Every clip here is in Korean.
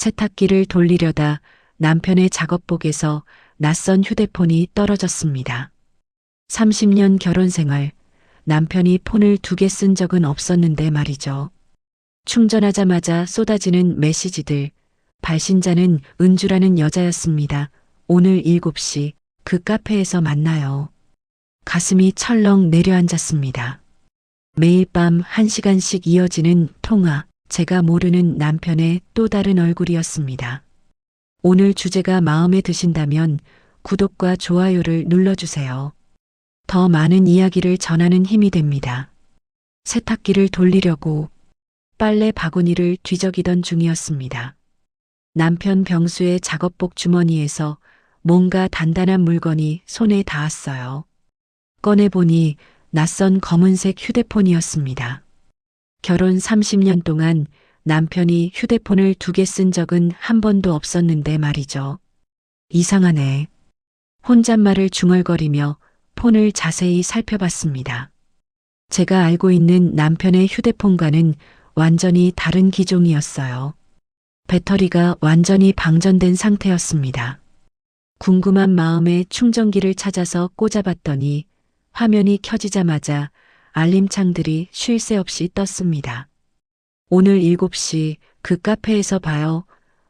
세탁기를 돌리려다 남편의 작업복에서 낯선 휴대폰이 떨어졌습니다. 30년 결혼 생활, 남편이 폰을 2개 쓴 적은 없었는데 말이죠. 충전하자마자 쏟아지는 메시지들, 발신자는 은주라는 여자였습니다. 오늘 7시 그 카페에서 만나요. 가슴이 철렁 내려앉았습니다. 매일 밤 1시간씩 이어지는 통화, 제가 모르는 남편의 또 다른 얼굴이었습니다. 오늘 주제가 마음에 드신다면 구독과 좋아요를 눌러주세요. 더 많은 이야기를 전하는 힘이 됩니다. 세탁기를 돌리려고 빨래 바구니를 뒤적이던 중이었습니다. 남편 병수의 작업복 주머니에서 뭔가 단단한 물건이 손에 닿았어요. 꺼내보니 낯선 검은색 휴대폰이었습니다. 결혼 30년 동안 남편이 휴대폰을 2개 쓴 적은 한 번도 없었는데 말이죠. 이상하네. 혼잣말을 중얼거리며 폰을 자세히 살펴봤습니다. 제가 알고 있는 남편의 휴대폰과는 완전히 다른 기종이었어요. 배터리가 완전히 방전된 상태였습니다. 궁금한 마음에 충전기를 찾아서 꽂아봤더니 화면이 켜지자마자 알림창들이 쉴 새 없이 떴습니다. 오늘 7시 그 카페에서 봐요.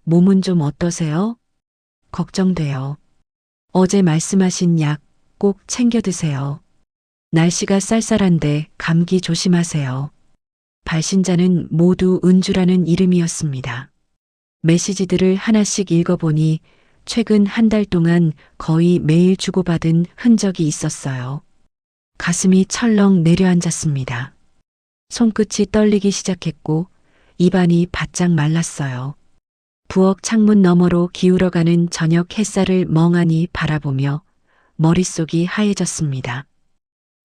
몸은 좀 어떠세요? 걱정돼요. 어제 말씀하신 약 꼭 챙겨 드세요. 날씨가 쌀쌀한데 감기 조심하세요. 발신자는 모두 은주라는 이름이었습니다. 메시지들을 하나씩 읽어보니 최근 한 달 동안 거의 매일 주고받은 흔적이 있었어요. 가슴이 철렁 내려앉았습니다. 손끝이 떨리기 시작했고 입안이 바짝 말랐어요. 부엌 창문 너머로 기울어가는 저녁 햇살을 멍하니 바라보며 머릿속이 하얘졌습니다.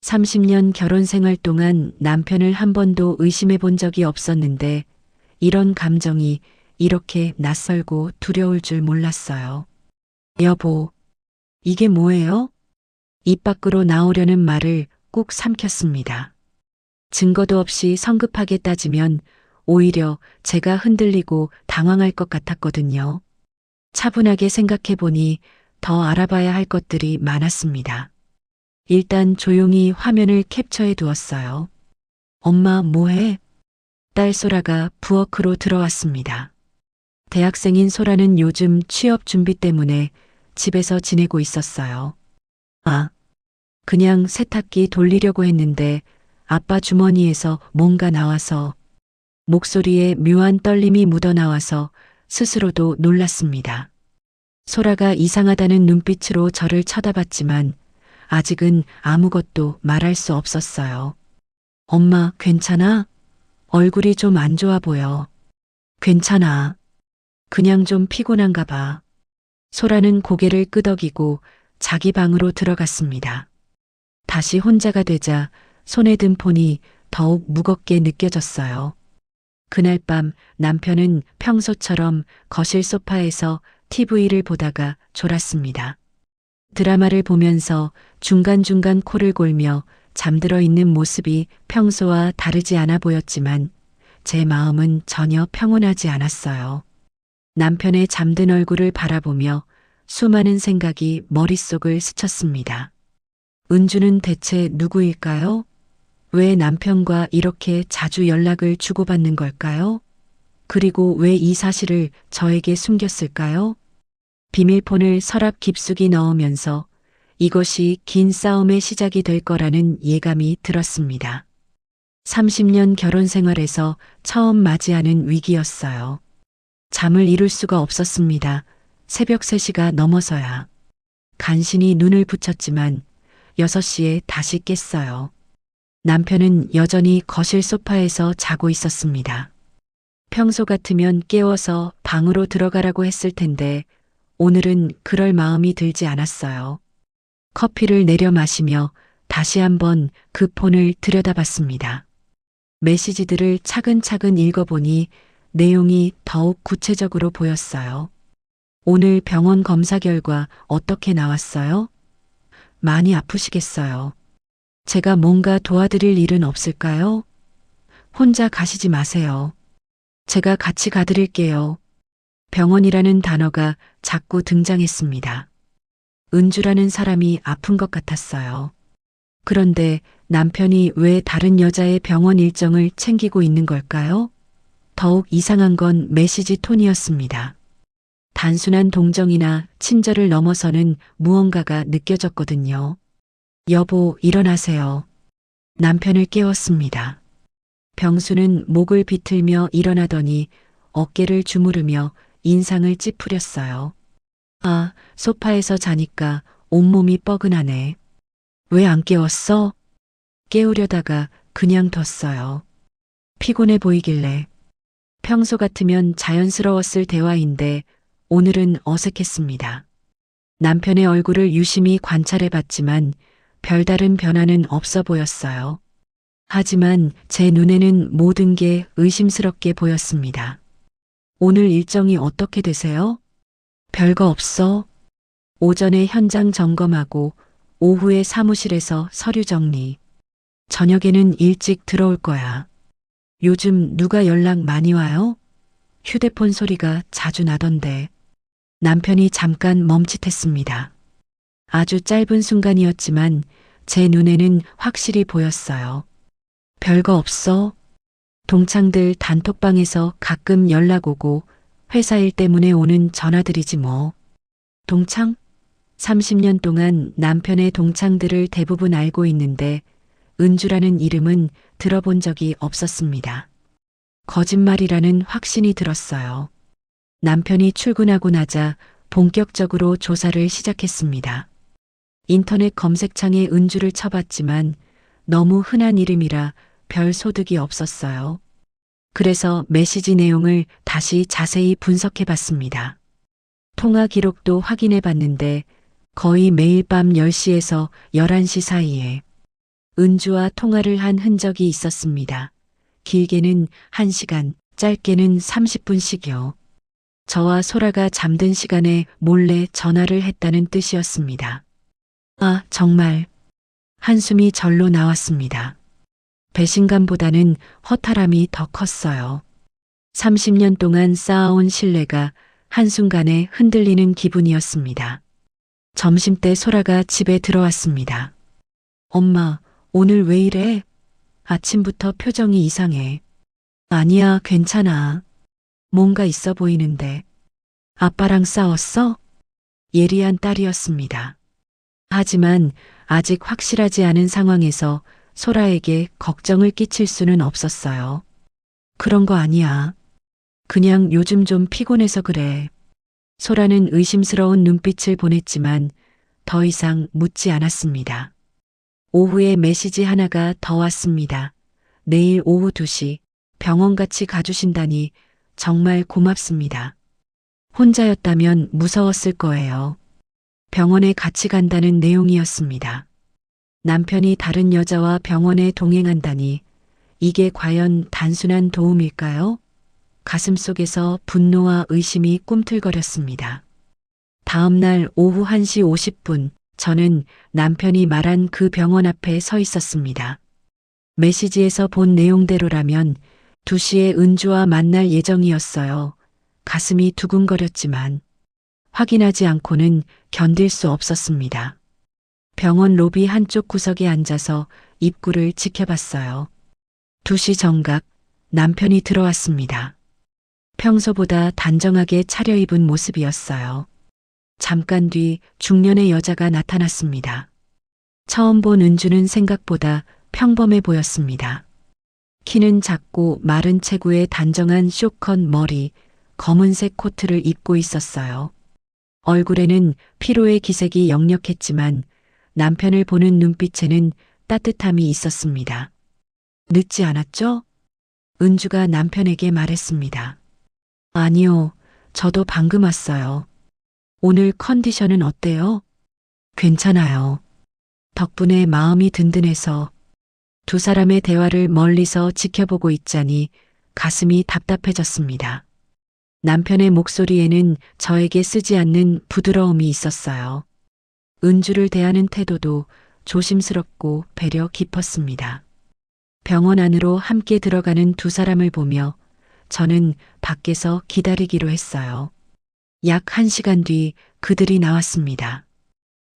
30년 결혼 생활 동안 남편을 한 번도 의심해 본 적이 없었는데 이런 감정이 이렇게 낯설고 두려울 줄 몰랐어요. 여보, 이게 뭐예요? 입 밖으로 나오려는 말을 꾹 삼켰습니다. 증거도 없이 성급하게 따지면 오히려 제가 흔들리고 당황할 것 같았거든요. 차분하게 생각해 보니 더 알아봐야 할 것들이 많았습니다. 일단 조용히 화면을 캡처해 두었어요. 엄마 뭐해? 딸 소라가 부엌으로 들어왔습니다. 대학생인 소라는 요즘 취업 준비 때문에 집에서 지내고 있었어요. 아, 그냥 세탁기 돌리려고 했는데 아빠 주머니에서 뭔가 나와서 목소리에 묘한 떨림이 묻어나와서 스스로도 놀랐습니다. 소라가 이상하다는 눈빛으로 저를 쳐다봤지만 아직은 아무것도 말할 수 없었어요. 엄마, 괜찮아? 얼굴이 좀 안 좋아 보여. 괜찮아. 그냥 좀 피곤한가 봐. 소라는 고개를 끄덕이고 자기 방으로 들어갔습니다. 다시 혼자가 되자 손에 든 폰이 더욱 무겁게 느껴졌어요. 그날 밤 남편은 평소처럼 거실 소파에서 TV를 보다가 졸았습니다. 드라마를 보면서 중간중간 코를 골며 잠들어 있는 모습이 평소와 다르지 않아 보였지만 제 마음은 전혀 평온하지 않았어요. 남편의 잠든 얼굴을 바라보며 수많은 생각이 머릿속을 스쳤습니다. 은주는 대체 누구일까요? 왜 남편과 이렇게 자주 연락을 주고받는 걸까요? 그리고 왜 이 사실을 저에게 숨겼을까요? 비밀폰을 서랍 깊숙이 넣으면서 이것이 긴 싸움의 시작이 될 거라는 예감이 들었습니다. 30년 결혼 생활에서 처음 맞이하는 위기였어요. 잠을 이룰 수가 없었습니다. 새벽 3시가 넘어서야. 간신히 눈을 붙였지만 6시에 다시 깼어요. 남편은 여전히 거실 소파에서 자고 있었습니다. 평소 같으면 깨워서 방으로 들어가라고 했을 텐데 오늘은 그럴 마음이 들지 않았어요. 커피를 내려 마시며 다시 한번 그 폰을 들여다봤습니다. 메시지들을 차근차근 읽어보니 내용이 더욱 구체적으로 보였어요. 오늘 병원 검사 결과 어떻게 나왔어요? 많이 아프시겠어요. 제가 뭔가 도와드릴 일은 없을까요? 혼자 가시지 마세요. 제가 같이 가드릴게요. 병원이라는 단어가 자꾸 등장했습니다. 은주라는 사람이 아픈 것 같았어요. 그런데 남편이 왜 다른 여자의 병원 일정을 챙기고 있는 걸까요? 더욱 이상한 건 메시지 톤이었습니다. 단순한 동정이나 친절을 넘어서는 무언가가 느껴졌거든요. 여보, 일어나세요. 남편을 깨웠습니다. 병수는 목을 비틀며 일어나더니 어깨를 주무르며 인상을 찌푸렸어요. 아, 소파에서 자니까 온몸이 뻐근하네. 왜 안 깨웠어? 깨우려다가 그냥 뒀어요. 피곤해 보이길래. 평소 같으면 자연스러웠을 대화인데 오늘은 어색했습니다. 남편의 얼굴을 유심히 관찰해 봤지만 별다른 변화는 없어 보였어요. 하지만 제 눈에는 모든 게 의심스럽게 보였습니다. 오늘 일정이 어떻게 되세요? 별거 없어. 오전에 현장 점검하고 오후에 사무실에서 서류 정리. 저녁에는 일찍 들어올 거야. 요즘 누가 연락 많이 와요? 휴대폰 소리가 자주 나던데. 남편이 잠깐 멈칫했습니다. 아주 짧은 순간이었지만 제 눈에는 확실히 보였어요. 별거 없어. 동창들 단톡방에서 가끔 연락 오고 회사 일 때문에 오는 전화들이지 뭐. 동창? 30년 동안 남편의 동창들을 대부분 알고 있는데 은주라는 이름은 들어본 적이 없었습니다. 거짓말이라는 확신이 들었어요. 남편이 출근하고 나자 본격적으로 조사를 시작했습니다. 인터넷 검색창에 은주를 쳐봤지만 너무 흔한 이름이라 별 소득이 없었어요. 그래서 메시지 내용을 다시 자세히 분석해 봤습니다. 통화 기록도 확인해 봤는데 거의 매일 밤 10시에서 11시 사이에 은주와 통화를 한 흔적이 있었습니다. 길게는 1시간, 짧게는 30분씩요. 저와 소라가 잠든 시간에 몰래 전화를 했다는 뜻이었습니다. 아, 정말. 한숨이 절로 나왔습니다. 배신감보다는 허탈함이 더 컸어요. 30년 동안 쌓아온 신뢰가 한순간에 흔들리는 기분이었습니다. 점심때 소라가 집에 들어왔습니다. 엄마, 오늘 왜 이래? 아침부터 표정이 이상해. 아니야, 괜찮아. 뭔가 있어 보이는데. 아빠랑 싸웠어? 예리한 딸이었습니다. 하지만 아직 확실하지 않은 상황에서 소라에게 걱정을 끼칠 수는 없었어요. 그런 거 아니야. 그냥 요즘 좀 피곤해서 그래. 소라는 의심스러운 눈빛을 보냈지만 더 이상 묻지 않았습니다. 오후에 메시지 하나가 더 왔습니다. 내일 오후 2시 병원 같이 가주신다니 정말 고맙습니다. 혼자였다면 무서웠을 거예요. 병원에 같이 간다는 내용이었습니다. 남편이 다른 여자와 병원에 동행한다니 이게 과연 단순한 도움일까요? 가슴속에서 분노와 의심이 꿈틀거렸습니다. 다음 날 오후 1시 50분 저는 남편이 말한 그 병원 앞에 서 있었습니다. 메시지에서 본 내용대로라면 2시에 은주와 만날 예정이었어요. 가슴이 두근거렸지만 확인하지 않고는 견딜 수 없었습니다. 병원 로비 한쪽 구석에 앉아서 입구를 지켜봤어요. 2시 정각 남편이 들어왔습니다. 평소보다 단정하게 차려입은 모습이었어요. 잠깐 뒤 중년의 여자가 나타났습니다. 처음 본 은주는 생각보다 평범해 보였습니다. 키는 작고 마른 체구에 단정한 쇼컷 머리, 검은색 코트를 입고 있었어요. 얼굴에는 피로의 기색이 역력했지만 남편을 보는 눈빛에는 따뜻함이 있었습니다. 늦지 않았죠? 은주가 남편에게 말했습니다. 아니요, 저도 방금 왔어요. 오늘 컨디션은 어때요? 괜찮아요. 덕분에 마음이 든든해서 두 사람의 대화를 멀리서 지켜보고 있자니 가슴이 답답해졌습니다. 남편의 목소리에는 저에게 쓰지 않는 부드러움이 있었어요. 은주를 대하는 태도도 조심스럽고 배려 깊었습니다. 병원 안으로 함께 들어가는 두 사람을 보며 저는 밖에서 기다리기로 했어요. 약 1시간 뒤 그들이 나왔습니다.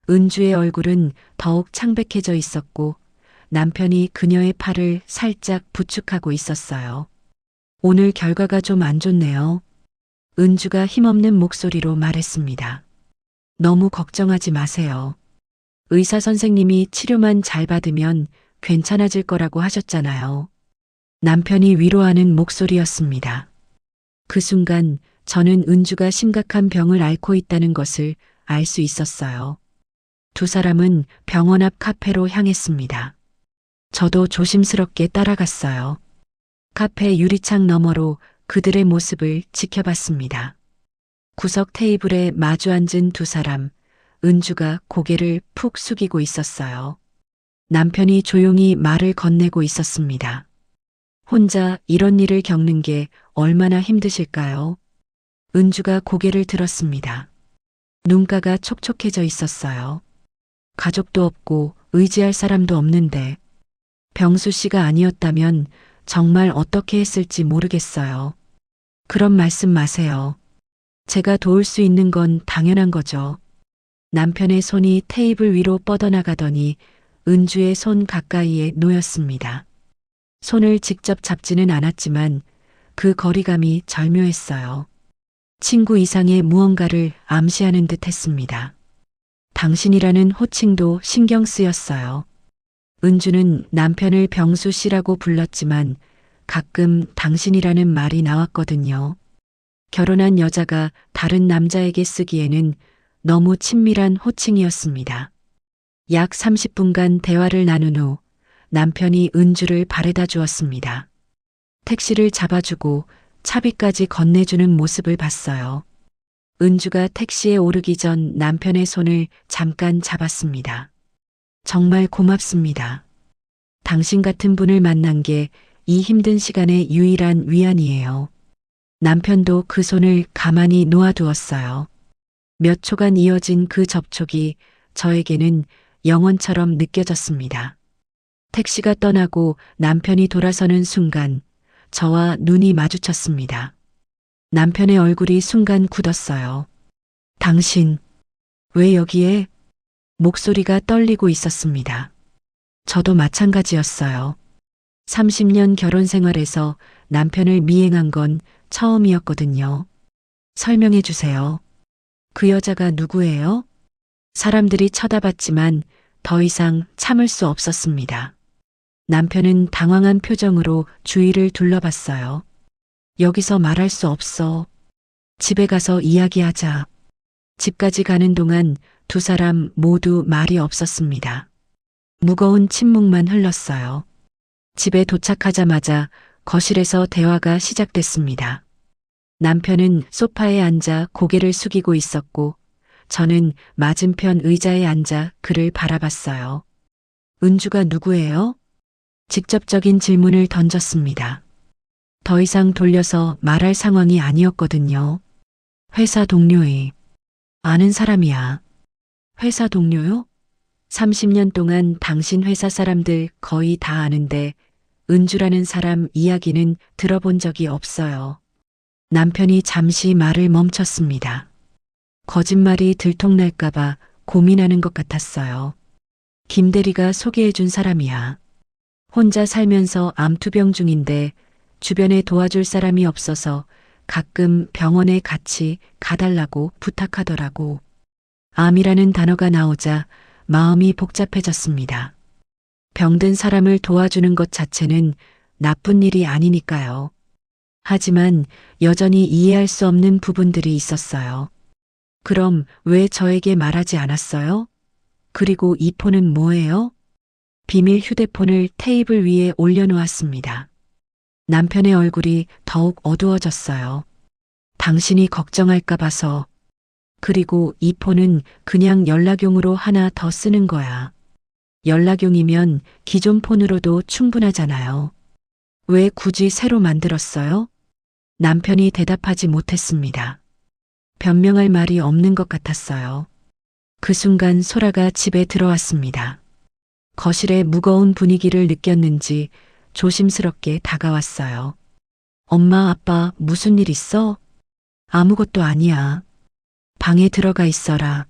은주의 얼굴은 더욱 창백해져 있었고 남편이 그녀의 팔을 살짝 부축하고 있었어요. 오늘 결과가 좀 안 좋네요. 은주가 힘없는 목소리로 말했습니다. 너무 걱정하지 마세요. 의사 선생님이 치료만 잘 받으면 괜찮아질 거라고 하셨잖아요. 남편이 위로하는 목소리였습니다. 그 순간 저는 은주가 심각한 병을 앓고 있다는 것을 알 수 있었어요. 두 사람은 병원 앞 카페로 향했습니다. 저도 조심스럽게 따라갔어요. 카페 유리창 너머로 그들의 모습을 지켜봤습니다. 구석 테이블에 마주 앉은 두 사람, 은주가 고개를 푹 숙이고 있었어요. 남편이 조용히 말을 건네고 있었습니다. 혼자 이런 일을 겪는 게 얼마나 힘드실까요? 은주가 고개를 들었습니다. 눈가가 촉촉해져 있었어요. 가족도 없고 의지할 사람도 없는데 병수 씨가 아니었다면 정말 어떻게 했을지 모르겠어요. 그런 말씀 마세요. 제가 도울 수 있는 건 당연한 거죠. 남편의 손이 테이블 위로 뻗어나가더니 은주의 손 가까이에 놓였습니다. 손을 직접 잡지는 않았지만 그 거리감이 절묘했어요. 친구 이상의 무언가를 암시하는 듯 했습니다. 당신이라는 호칭도 신경 쓰였어요. 은주는 남편을 병수 씨라고 불렀지만 가끔 당신이라는 말이 나왔거든요. 결혼한 여자가 다른 남자에게 쓰기에는 너무 친밀한 호칭이었습니다. 약 30분간 대화를 나눈 후 남편이 은주를 바래다 주었습니다. 택시를 잡아주고 차비까지 건네주는 모습을 봤어요. 은주가 택시에 오르기 전 남편의 손을 잠깐 잡았습니다. 정말 고맙습니다. 당신 같은 분을 만난 게 이 힘든 시간의 유일한 위안이에요. 남편도 그 손을 가만히 놓아두었어요. 몇 초간 이어진 그 접촉이 저에게는 영원처럼 느껴졌습니다. 택시가 떠나고 남편이 돌아서는 순간 저와 눈이 마주쳤습니다. 남편의 얼굴이 순간 굳었어요. 당신, 왜 여기에? 목소리가 떨리고 있었습니다. 저도 마찬가지였어요. 30년 결혼 생활에서 남편을 미행한 건 처음이었거든요. 설명해 주세요. 그 여자가 누구예요? 사람들이 쳐다봤지만 더 이상 참을 수 없었습니다. 남편은 당황한 표정으로 주위를 둘러봤어요. 여기서 말할 수 없어. 집에 가서 이야기하자. 집까지 가는 동안 두 사람 모두 말이 없었습니다. 무거운 침묵만 흘렀어요. 집에 도착하자마자 거실에서 대화가 시작됐습니다. 남편은 소파에 앉아 고개를 숙이고 있었고 저는 맞은편 의자에 앉아 그를 바라봤어요. 은주가 누구예요? 직접적인 질문을 던졌습니다. 더 이상 돌려서 말할 상황이 아니었거든요. 회사 동료의 아는 사람이야. 회사 동료요? 30년 동안 당신 회사 사람들 거의 다 아는데 은주라는 사람 이야기는 들어본 적이 없어요. 남편이 잠시 말을 멈췄습니다. 거짓말이 들통날까봐 고민하는 것 같았어요. 김대리가 소개해준 사람이야. 혼자 살면서 암투병 중인데 주변에 도와줄 사람이 없어서 가끔 병원에 같이 가달라고 부탁하더라고. 암이라는 단어가 나오자 마음이 복잡해졌습니다. 병든 사람을 도와주는 것 자체는 나쁜 일이 아니니까요. 하지만 여전히 이해할 수 없는 부분들이 있었어요. 그럼 왜 저에게 말하지 않았어요? 그리고 이 폰은 뭐예요? 비밀 휴대폰을 테이블 위에 올려놓았습니다. 남편의 얼굴이 더욱 어두워졌어요. 당신이 걱정할까 봐서. 그리고 이 폰은 그냥 연락용으로 하나 더 쓰는 거야. 연락용이면 기존 폰으로도 충분하잖아요. 왜 굳이 새로 만들었어요? 남편이 대답하지 못했습니다. 변명할 말이 없는 것 같았어요. 그 순간 소라가 집에 들어왔습니다. 거실의 무거운 분위기를 느꼈는지 조심스럽게 다가왔어요. 엄마, 아빠, 무슨 일 있어? 아무것도 아니야. 방에 들어가 있어라.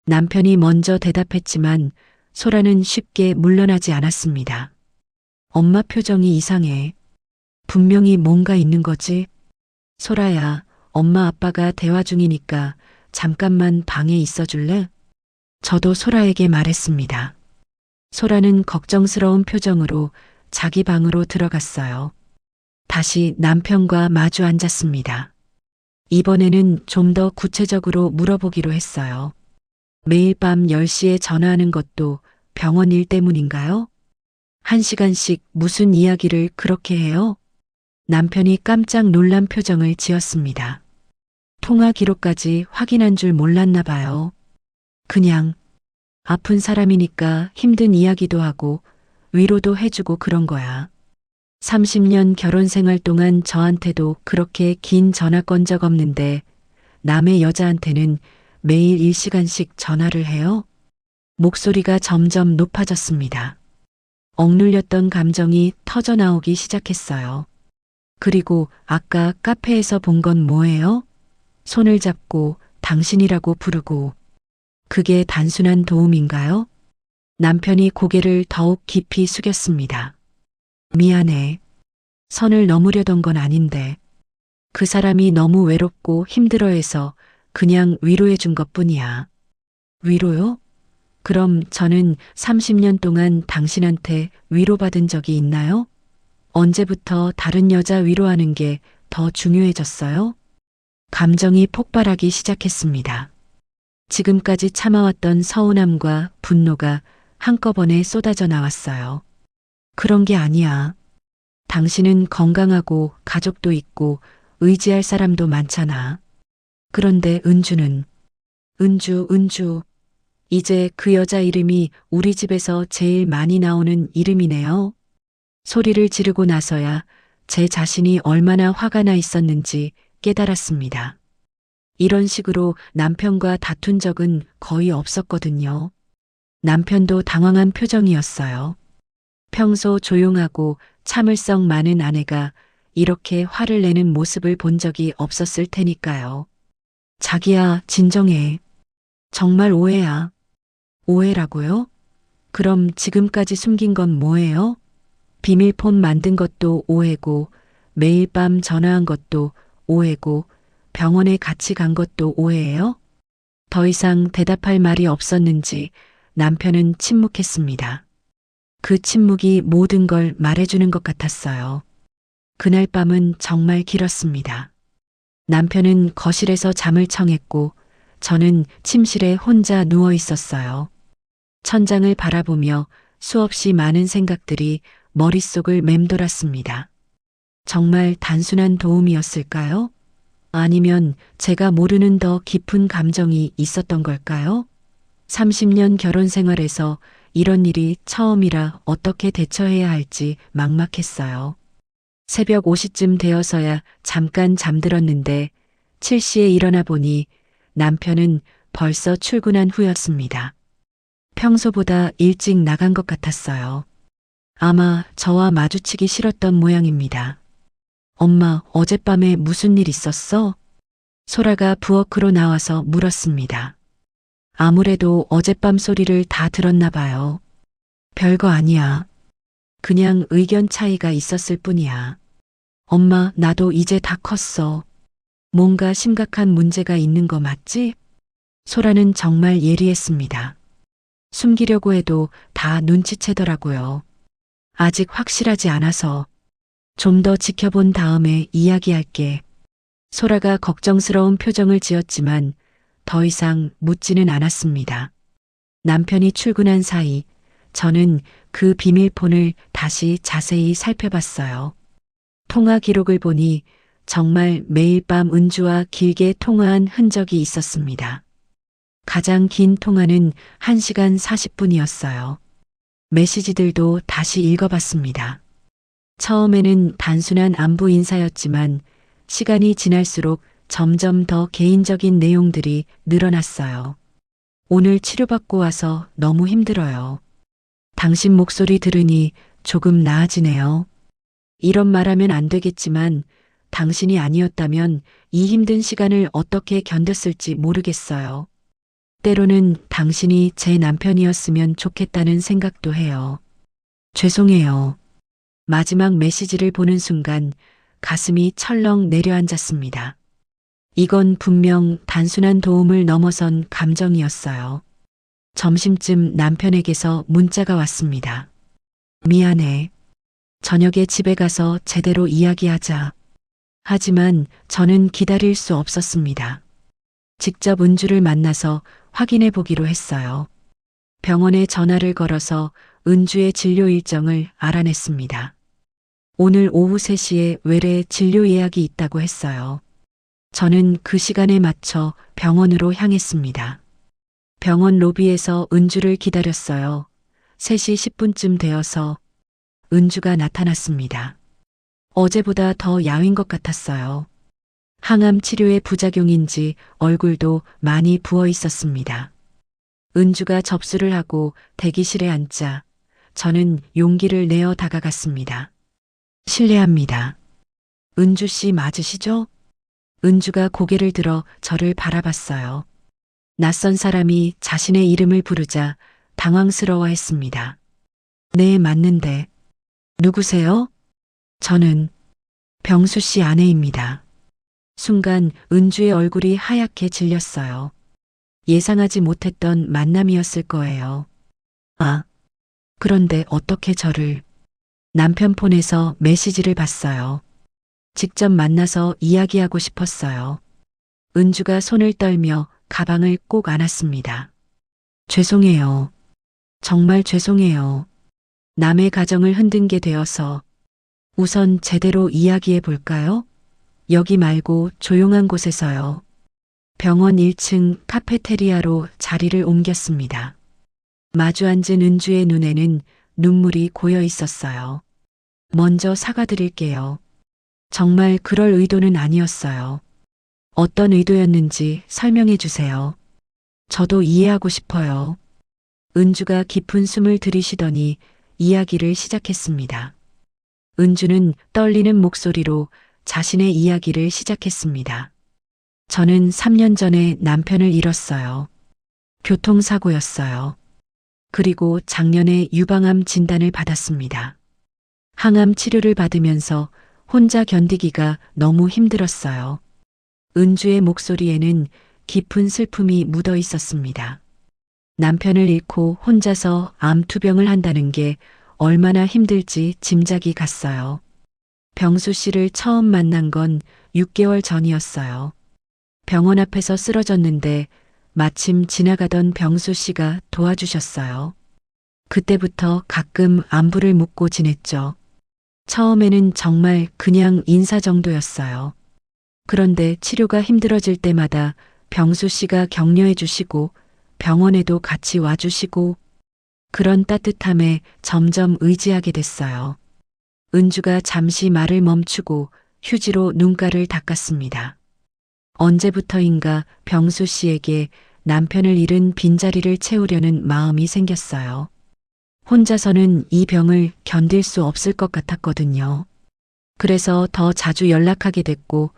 남편이 먼저 대답했지만 소라는 쉽게 물러나지 않았습니다. 엄마 표정이 이상해. 분명히 뭔가 있는 거지? 소라야, 엄마 아빠가 대화 중이니까 잠깐만 방에 있어 줄래? 저도 소라에게 말했습니다. 소라는 걱정스러운 표정으로 자기 방으로 들어갔어요. 다시 남편과 마주 앉았습니다. 이번에는 좀 더 구체적으로 물어보기로 했어요. 매일 밤 10시에 전화하는 것도 병원 일 때문인가요? 1시간씩 무슨 이야기를 그렇게 해요? 남편이 깜짝 놀란 표정을 지었습니다. 통화 기록까지 확인한 줄 몰랐나 봐요. 그냥 아픈 사람이니까 힘든 이야기도 하고 위로도 해주고 그런 거야. 30년 결혼 생활 동안 저한테도 그렇게 긴 전화 건 적 없는데 남의 여자한테는 매일 1시간씩 전화를 해요? 목소리가 점점 높아졌습니다. 억눌렸던 감정이 터져 나오기 시작했어요. 그리고 아까 카페에서 본 건 뭐예요? 손을 잡고 당신이라고 부르고. 그게 단순한 도움인가요? 남편이 고개를 더욱 깊이 숙였습니다. 미안해. 선을 넘으려던 건 아닌데. 그 사람이 너무 외롭고 힘들어해서 그냥 위로해 준 것뿐이야. 위로요? 그럼 저는 30년 동안 당신한테 위로받은 적이 있나요? 언제부터 다른 여자 위로하는 게 더 중요해졌어요? 감정이 폭발하기 시작했습니다. 지금까지 참아왔던 서운함과 분노가 한꺼번에 쏟아져 나왔어요. 그런 게 아니야. 당신은 건강하고 가족도 있고 의지할 사람도 많잖아. 그런데 은주는, 은주. 이제 그 여자 이름이 우리 집에서 제일 많이 나오는 이름이네요. 소리를 지르고 나서야 제 자신이 얼마나 화가 나 있었는지 깨달았습니다. 이런 식으로 남편과 다툰 적은 거의 없었거든요. 남편도 당황한 표정이었어요. 평소 조용하고 참을성 많은 아내가 이렇게 화를 내는 모습을 본 적이 없었을 테니까요. 자기야, 진정해. 정말 오해야. 오해라고요? 그럼 지금까지 숨긴 건 뭐예요? 비밀폰 만든 것도 오해고, 매일 밤 전화한 것도 오해고, 병원에 같이 간 것도 오해예요? 더 이상 대답할 말이 없었는지 남편은 침묵했습니다. 그 침묵이 모든 걸 말해주는 것 같았어요. 그날 밤은 정말 길었습니다. 남편은 거실에서 잠을 청했고 저는 침실에 혼자 누워 있었어요. 천장을 바라보며 수없이 많은 생각들이 머릿속을 맴돌았습니다. 정말 단순한 도움이었을까요? 아니면 제가 모르는 더 깊은 감정이 있었던 걸까요? 30년 결혼 생활에서 이런 일이 처음이라 어떻게 대처해야 할지 막막했어요. 새벽 5시쯤 되어서야 잠깐 잠들었는데 7시에 일어나 보니 남편은 벌써 출근한 후였습니다. 평소보다 일찍 나간 것 같았어요. 아마 저와 마주치기 싫었던 모양입니다. 엄마, 어젯밤에 무슨 일 있었어? 소라가 부엌으로 나와서 물었습니다. 아무래도 어젯밤 소리를 다 들었나 봐요. 별거 아니야. 그냥 의견 차이가 있었을 뿐이야. 엄마, 나도 이제 다 컸어. 뭔가 심각한 문제가 있는 거 맞지? 소라는 정말 예리했습니다. 숨기려고 해도 다 눈치채더라고요. 아직 확실하지 않아서 좀 더 지켜본 다음에 이야기할게. 소라가 걱정스러운 표정을 지었지만 더 이상 묻지는 않았습니다. 남편이 출근한 사이 저는 그 비밀폰을 다시 자세히 살펴봤어요. 통화 기록을 보니 정말 매일 밤 은주와 길게 통화한 흔적이 있었습니다. 가장 긴 통화는 1시간 40분이었어요. 메시지들도 다시 읽어봤습니다. 처음에는 단순한 안부 인사였지만 시간이 지날수록 점점 더 개인적인 내용들이 늘어났어요. 오늘 치료받고 와서 너무 힘들어요. 당신 목소리 들으니 조금 나아지네요. 이런 말하면 안 되겠지만 당신이 아니었다면 이 힘든 시간을 어떻게 견뎠을지 모르겠어요. 때로는 당신이 제 남편이었으면 좋겠다는 생각도 해요. 죄송해요. 마지막 메시지를 보는 순간 가슴이 철렁 내려앉았습니다. 이건 분명 단순한 도움을 넘어선 감정이었어요. 점심쯤 남편에게서 문자가 왔습니다. 미안해. 저녁에 집에 가서 제대로 이야기하자. 하지만 저는 기다릴 수 없었습니다. 직접 은주를 만나서 확인해 보기로 했어요. 병원에 전화를 걸어서 은주의 진료 일정을 알아냈습니다. 오늘 오후 3시에 외래 진료 예약이 있다고 했어요. 저는 그 시간에 맞춰 병원으로 향했습니다. 병원 로비에서 은주를 기다렸어요. 3시 10분쯤 되어서 은주가 나타났습니다. 어제보다 더 야윈 것 같았어요. 항암 치료의 부작용인지 얼굴도 많이 부어 있었습니다. 은주가 접수를 하고 대기실에 앉자 저는 용기를 내어 다가갔습니다. 실례합니다. 은주 씨 맞으시죠? 은주가 고개를 들어 저를 바라봤어요. 낯선 사람이 자신의 이름을 부르자 당황스러워했습니다. 네, 맞는데. 누구세요? 저는 병수 씨 아내입니다. 순간 은주의 얼굴이 하얗게 질렸어요. 예상하지 못했던 만남이었을 거예요. 아, 그런데 어떻게 저를... 남편 폰에서 메시지를 봤어요. 직접 만나서 이야기하고 싶었어요. 은주가 손을 떨며 가방을 꼭 안았습니다. 죄송해요. 정말 죄송해요. 남의 가정을 흔든 게 되어서 우선 제대로 이야기해 볼까요? 여기 말고 조용한 곳에서요. 병원 1층 카페테리아로 자리를 옮겼습니다. 마주 앉은 은주의 눈에는 눈물이 고여 있었어요. 먼저 사과드릴게요. 정말 그럴 의도는 아니었어요. 어떤 의도였는지 설명해 주세요. 저도 이해하고 싶어요. 은주가 깊은 숨을 들이쉬더니 이야기를 시작했습니다. 은주는 떨리는 목소리로 자신의 이야기를 시작했습니다. 저는 3년 전에 남편을 잃었어요. 교통사고였어요. 그리고 작년에 유방암 진단을 받았습니다. 항암 치료를 받으면서 혼자 견디기가 너무 힘들었어요. 은주의 목소리에는 깊은 슬픔이 묻어 있었습니다. 남편을 잃고 혼자서 암 투병을 한다는 게 얼마나 힘들지 짐작이 갔어요. 병수 씨를 처음 만난 건 6개월 전이었어요. 병원 앞에서 쓰러졌는데 마침 지나가던 병수 씨가 도와주셨어요. 그때부터 가끔 안부를 묻고 지냈죠. 처음에는 정말 그냥 인사 정도였어요. 그런데 치료가 힘들어질 때마다 병수 씨가 격려해 주시고 병원에도 같이 와주시고 그런 따뜻함에 점점 의지하게 됐어요. 은주가 잠시 말을 멈추고 휴지로 눈가를 닦았습니다. 언제부터인가 병수 씨에게 남편을 잃은 빈자리를 채우려는 마음이 생겼어요. 혼자서는 이 병을 견딜 수 없을 것 같았거든요. 그래서 더 자주 연락하게 됐고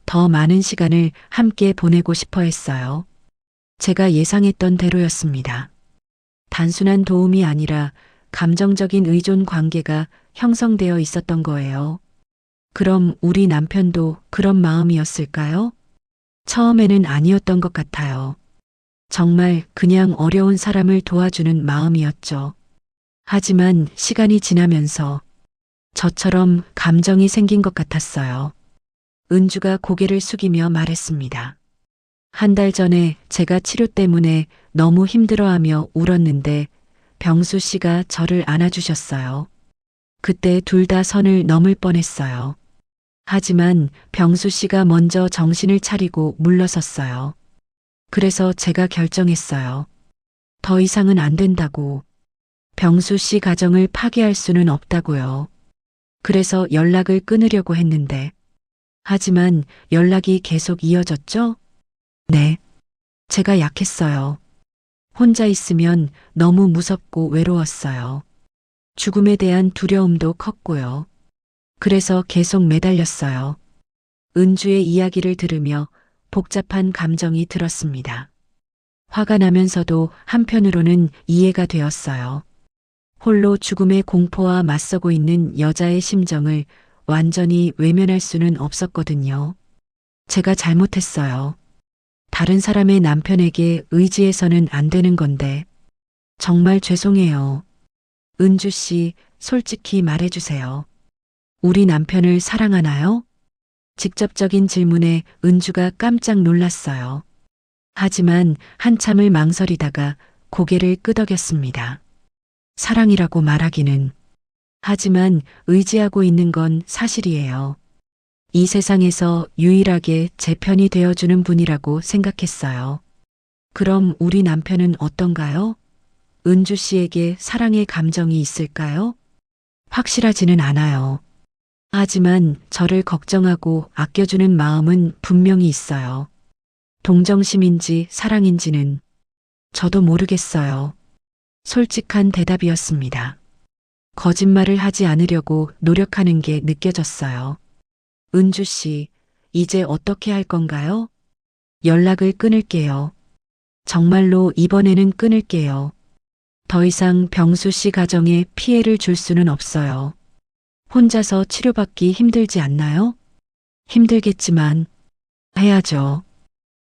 더 많은 시간을 함께 보내고 싶어 했어요. 제가 예상했던 대로였습니다. 단순한 도움이 아니라 감정적인 의존 관계가 형성되어 있었던 거예요. 그럼 우리 남편도 그런 마음이었을까요? 처음에는 아니었던 것 같아요. 정말 그냥 어려운 사람을 도와주는 마음이었죠. 하지만 시간이 지나면서 저처럼 감정이 생긴 것 같았어요. 은주가 고개를 숙이며 말했습니다. 한 달 전에 제가 치료 때문에 너무 힘들어하며 울었는데 병수 씨가 저를 안아주셨어요. 그때 둘 다 선을 넘을 뻔했어요. 하지만 병수 씨가 먼저 정신을 차리고 물러섰어요. 그래서 제가 결정했어요. 더 이상은 안 된다고. 병수 씨 가정을 파괴할 수는 없다고요. 그래서 연락을 끊으려고 했는데. 하지만 연락이 계속 이어졌죠? 네. 제가 약했어요. 혼자 있으면 너무 무섭고 외로웠어요. 죽음에 대한 두려움도 컸고요. 그래서 계속 매달렸어요. 은주의 이야기를 들으며 복잡한 감정이 들었습니다. 화가 나면서도 한편으로는 이해가 되었어요. 홀로 죽음의 공포와 맞서고 있는 여자의 심정을 완전히 외면할 수는 없었거든요. 제가 잘못했어요. 다른 사람의 남편에게 의지해서는 안 되는 건데. 정말 죄송해요. 은주 씨, 솔직히 말해주세요. 우리 남편을 사랑하나요? 직접적인 질문에 은주가 깜짝 놀랐어요. 하지만 한참을 망설이다가 고개를 끄덕였습니다. 사랑이라고 말하기는. 하지만 의지하고 있는 건 사실이에요. 이 세상에서 유일하게 제 편이 되어주는 분이라고 생각했어요. 그럼 우리 남편은 어떤가요? 은주 씨에게 사랑의 감정이 있을까요? 확실하지는 않아요. 하지만 저를 걱정하고 아껴주는 마음은 분명히 있어요. 동정심인지 사랑인지는 저도 모르겠어요. 솔직한 대답이었습니다. 거짓말을 하지 않으려고 노력하는 게 느껴졌어요. 은주 씨, 이제 어떻게 할 건가요? 연락을 끊을게요. 정말로 이번에는 끊을게요. 더 이상 병수 씨 가정에 피해를 줄 수는 없어요. 혼자서 치료받기 힘들지 않나요? 힘들겠지만 해야죠.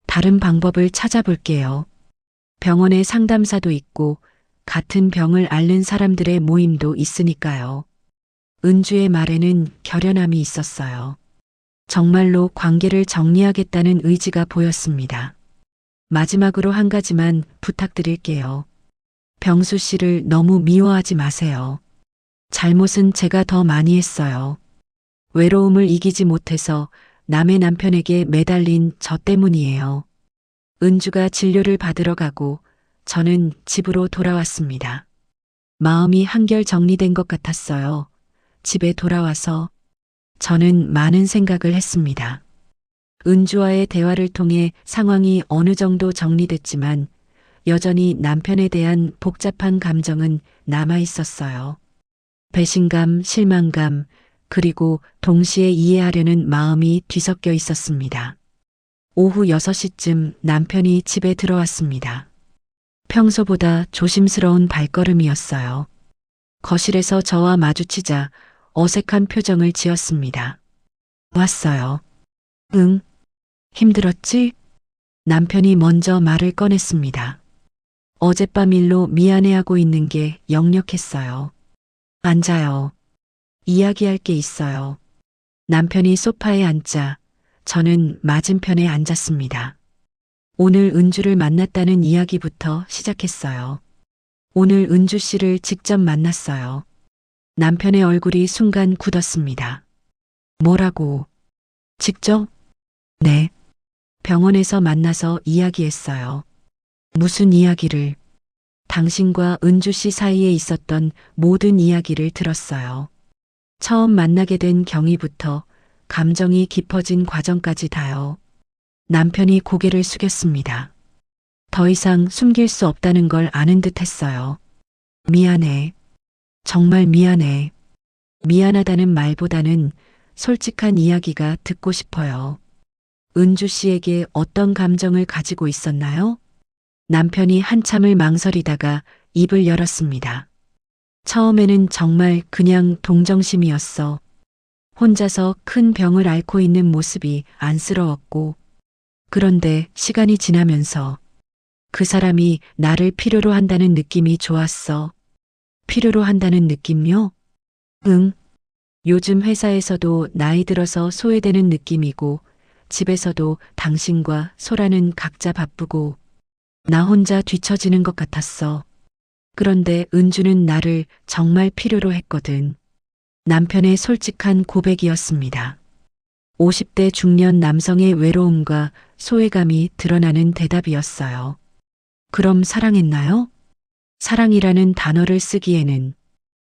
다른 방법을 찾아볼게요. 병원에 상담사도 있고 같은 병을 앓는 사람들의 모임도 있으니까요. 은주의 말에는 결연함이 있었어요. 정말로 관계를 정리하겠다는 의지가 보였습니다. 마지막으로 한 가지만 부탁드릴게요. 병수 씨를 너무 미워하지 마세요. 잘못은 제가 더 많이 했어요. 외로움을 이기지 못해서 남의 남편에게 매달린 저 때문이에요. 은주가 진료를 받으러 가고 저는 집으로 돌아왔습니다. 마음이 한결 정리된 것 같았어요. 집에 돌아와서 저는 많은 생각을 했습니다. 은주와의 대화를 통해 상황이 어느 정도 정리됐지만 여전히 남편에 대한 복잡한 감정은 남아 있었어요. 배신감, 실망감, 그리고 동시에 이해하려는 마음이 뒤섞여 있었습니다. 오후 6시쯤 남편이 집에 들어왔습니다. 평소보다 조심스러운 발걸음이었어요. 거실에서 저와 마주치자 어색한 표정을 지었습니다. 왔어요. 응. 힘들었지? 남편이 먼저 말을 꺼냈습니다. 어젯밤 일로 미안해하고 있는 게 역력했어요. 앉아요. 이야기할 게 있어요. 남편이 소파에 앉자 저는 맞은편에 앉았습니다. 오늘 은주를 만났다는 이야기부터 시작했어요. 오늘 은주 씨를 직접 만났어요. 남편의 얼굴이 순간 굳었습니다. 뭐라고? 직접? 네. 병원에서 만나서 이야기했어요. 무슨 이야기를? 당신과 은주 씨 사이에 있었던 모든 이야기를 들었어요. 처음 만나게 된 경위부터 감정이 깊어진 과정까지 다요. 남편이 고개를 숙였습니다. 더 이상 숨길 수 없다는 걸 아는 듯 했어요. 미안해. 정말 미안해. 미안하다는 말보다는 솔직한 이야기가 듣고 싶어요. 은주 씨에게 어떤 감정을 가지고 있었나요? 남편이 한참을 망설이다가 입을 열었습니다. 처음에는 정말 그냥 동정심이었어. 혼자서 큰 병을 앓고 있는 모습이 안쓰러웠고, 그런데 시간이 지나면서 그 사람이 나를 필요로 한다는 느낌이 좋았어. 필요로 한다는 느낌요? 응. 요즘 회사에서도 나이 들어서 소외되는 느낌이고, 집에서도 당신과 소라는 각자 바쁘고, 나 혼자 뒤처지는 것 같았어. 그런데 은주는 나를 정말 필요로 했거든. 남편의 솔직한 고백이었습니다. 50대 중년 남성의 외로움과 소외감이 드러나는 대답이었어요. 그럼 사랑했나요? 사랑이라는 단어를 쓰기에는.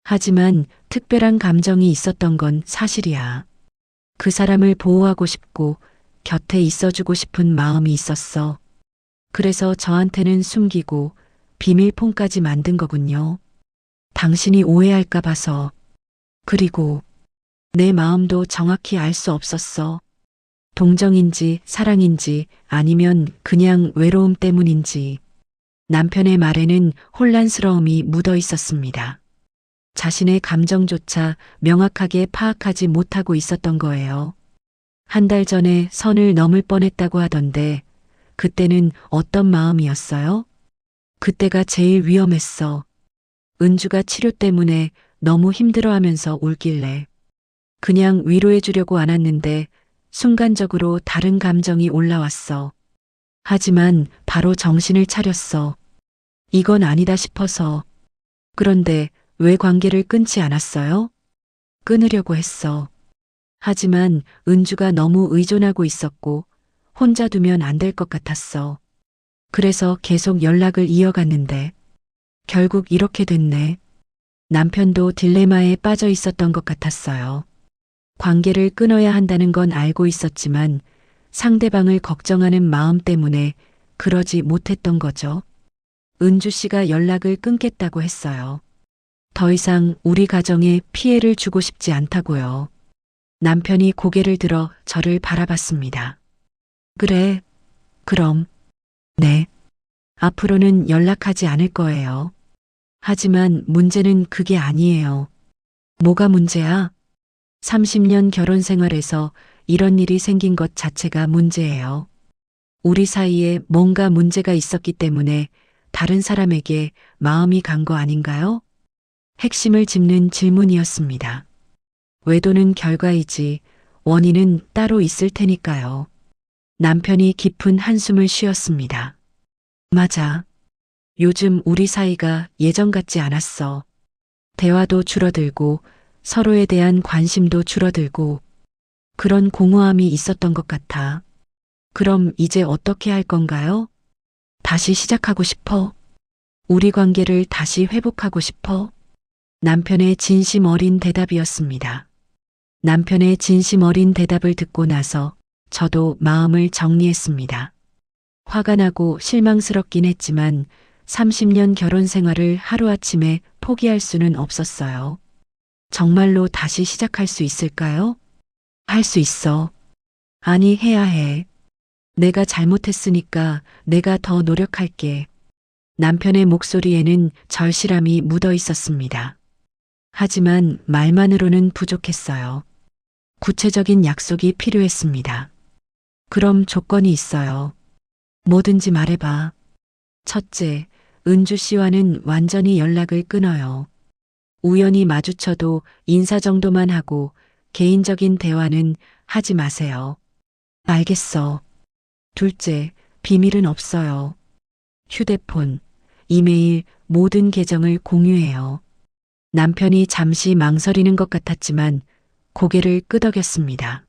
하지만 특별한 감정이 있었던 건 사실이야. 그 사람을 보호하고 싶고 곁에 있어주고 싶은 마음이 있었어. 그래서 저한테는 숨기고 비밀폰까지 만든 거군요. 당신이 오해할까 봐서. 그리고 내 마음도 정확히 알 수 없었어. 동정인지 사랑인지 아니면 그냥 외로움 때문인지 남편의 말에는 혼란스러움이 묻어 있었습니다. 자신의 감정조차 명확하게 파악하지 못하고 있었던 거예요. 한 달 전에 선을 넘을 뻔했다고 하던데 그때는 어떤 마음이었어요? 그때가 제일 위험했어. 은주가 치료 때문에 너무 힘들어하면서 울길래 그냥 위로해 주려고 안았는데 순간적으로 다른 감정이 올라왔어. 하지만 바로 정신을 차렸어. 이건 아니다 싶어서. 그런데 왜 관계를 끊지 않았어요? 끊으려고 했어. 하지만 은주가 너무 의존하고 있었고 혼자 두면 안 될 것 같았어. 그래서 계속 연락을 이어갔는데 결국 이렇게 됐네. 남편도 딜레마에 빠져 있었던 것 같았어요. 관계를 끊어야 한다는 건 알고 있었지만 상대방을 걱정하는 마음 때문에 그러지 못했던 거죠. 은주 씨가 연락을 끊겠다고 했어요. 더 이상 우리 가정에 피해를 주고 싶지 않다고요. 남편이 고개를 들어 저를 바라봤습니다. 그래, 그럼. 네. 앞으로는 연락하지 않을 거예요. 하지만 문제는 그게 아니에요. 뭐가 문제야? 30년 결혼 생활에서 이런 일이 생긴 것 자체가 문제예요. 우리 사이에 뭔가 문제가 있었기 때문에 다른 사람에게 마음이 간 거 아닌가요? 핵심을 짚는 질문이었습니다. 외도는 결과이지 원인은 따로 있을 테니까요. 남편이 깊은 한숨을 쉬었습니다. 맞아. 요즘 우리 사이가 예전 같지 않았어. 대화도 줄어들고 서로에 대한 관심도 줄어들고 그런 공허함이 있었던 것 같아. 그럼 이제 어떻게 할 건가요? 다시 시작하고 싶어. 우리 관계를 다시 회복하고 싶어. 남편의 진심 어린 대답이었습니다. 남편의 진심 어린 대답을 듣고 나서 저도 마음을 정리했습니다. 화가 나고 실망스럽긴 했지만 30년 결혼 생활을 하루아침에 포기할 수는 없었어요. 정말로 다시 시작할 수 있을까요? 할 수 있어. 아니, 해야 해. 내가 잘못했으니까 내가 더 노력할게. 남편의 목소리에는 절실함이 묻어 있었습니다. 하지만 말만으로는 부족했어요. 구체적인 약속이 필요했습니다. 그럼 조건이 있어요. 뭐든지 말해봐. 첫째, 은주 씨와는 완전히 연락을 끊어요. 우연히 마주쳐도 인사 정도만 하고 개인적인 대화는 하지 마세요. 알겠어. 둘째, 비밀은 없어요. 휴대폰, 이메일, 모든 계정을 공유해요. 남편이 잠시 망설이는 것 같았지만 고개를 끄덕였습니다.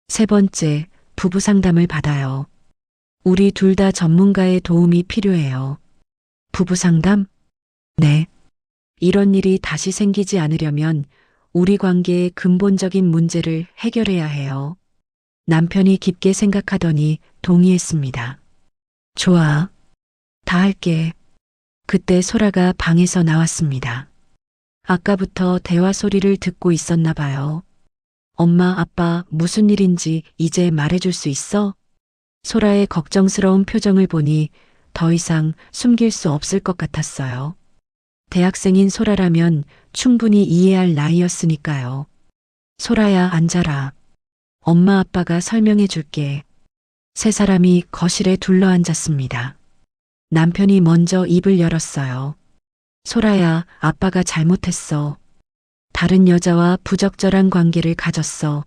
세 번째, 부부 상담을 받아요. 우리 둘 다 전문가의 도움이 필요해요. 부부 상담? 네. 이런 일이 다시 생기지 않으려면 우리 관계의 근본적인 문제를 해결해야 해요. 남편이 깊게 생각하더니 동의했습니다. 좋아. 다 할게. 그때 소라가 방에서 나왔습니다. 아까부터 대화 소리를 듣고 있었나 봐요. 엄마, 아빠, 무슨 일인지 이제 말해줄 수 있어? 소라의 걱정스러운 표정을 보니 더 이상 숨길 수 없을 것 같았어요. 대학생인 소라라면 충분히 이해할 나이였으니까요. 소라야, 앉아라. 엄마, 아빠가 설명해 줄게. 세 사람이 거실에 둘러앉았습니다. 남편이 먼저 입을 열었어요. 소라야, 아빠가 잘못했어. 다른 여자와 부적절한 관계를 가졌어.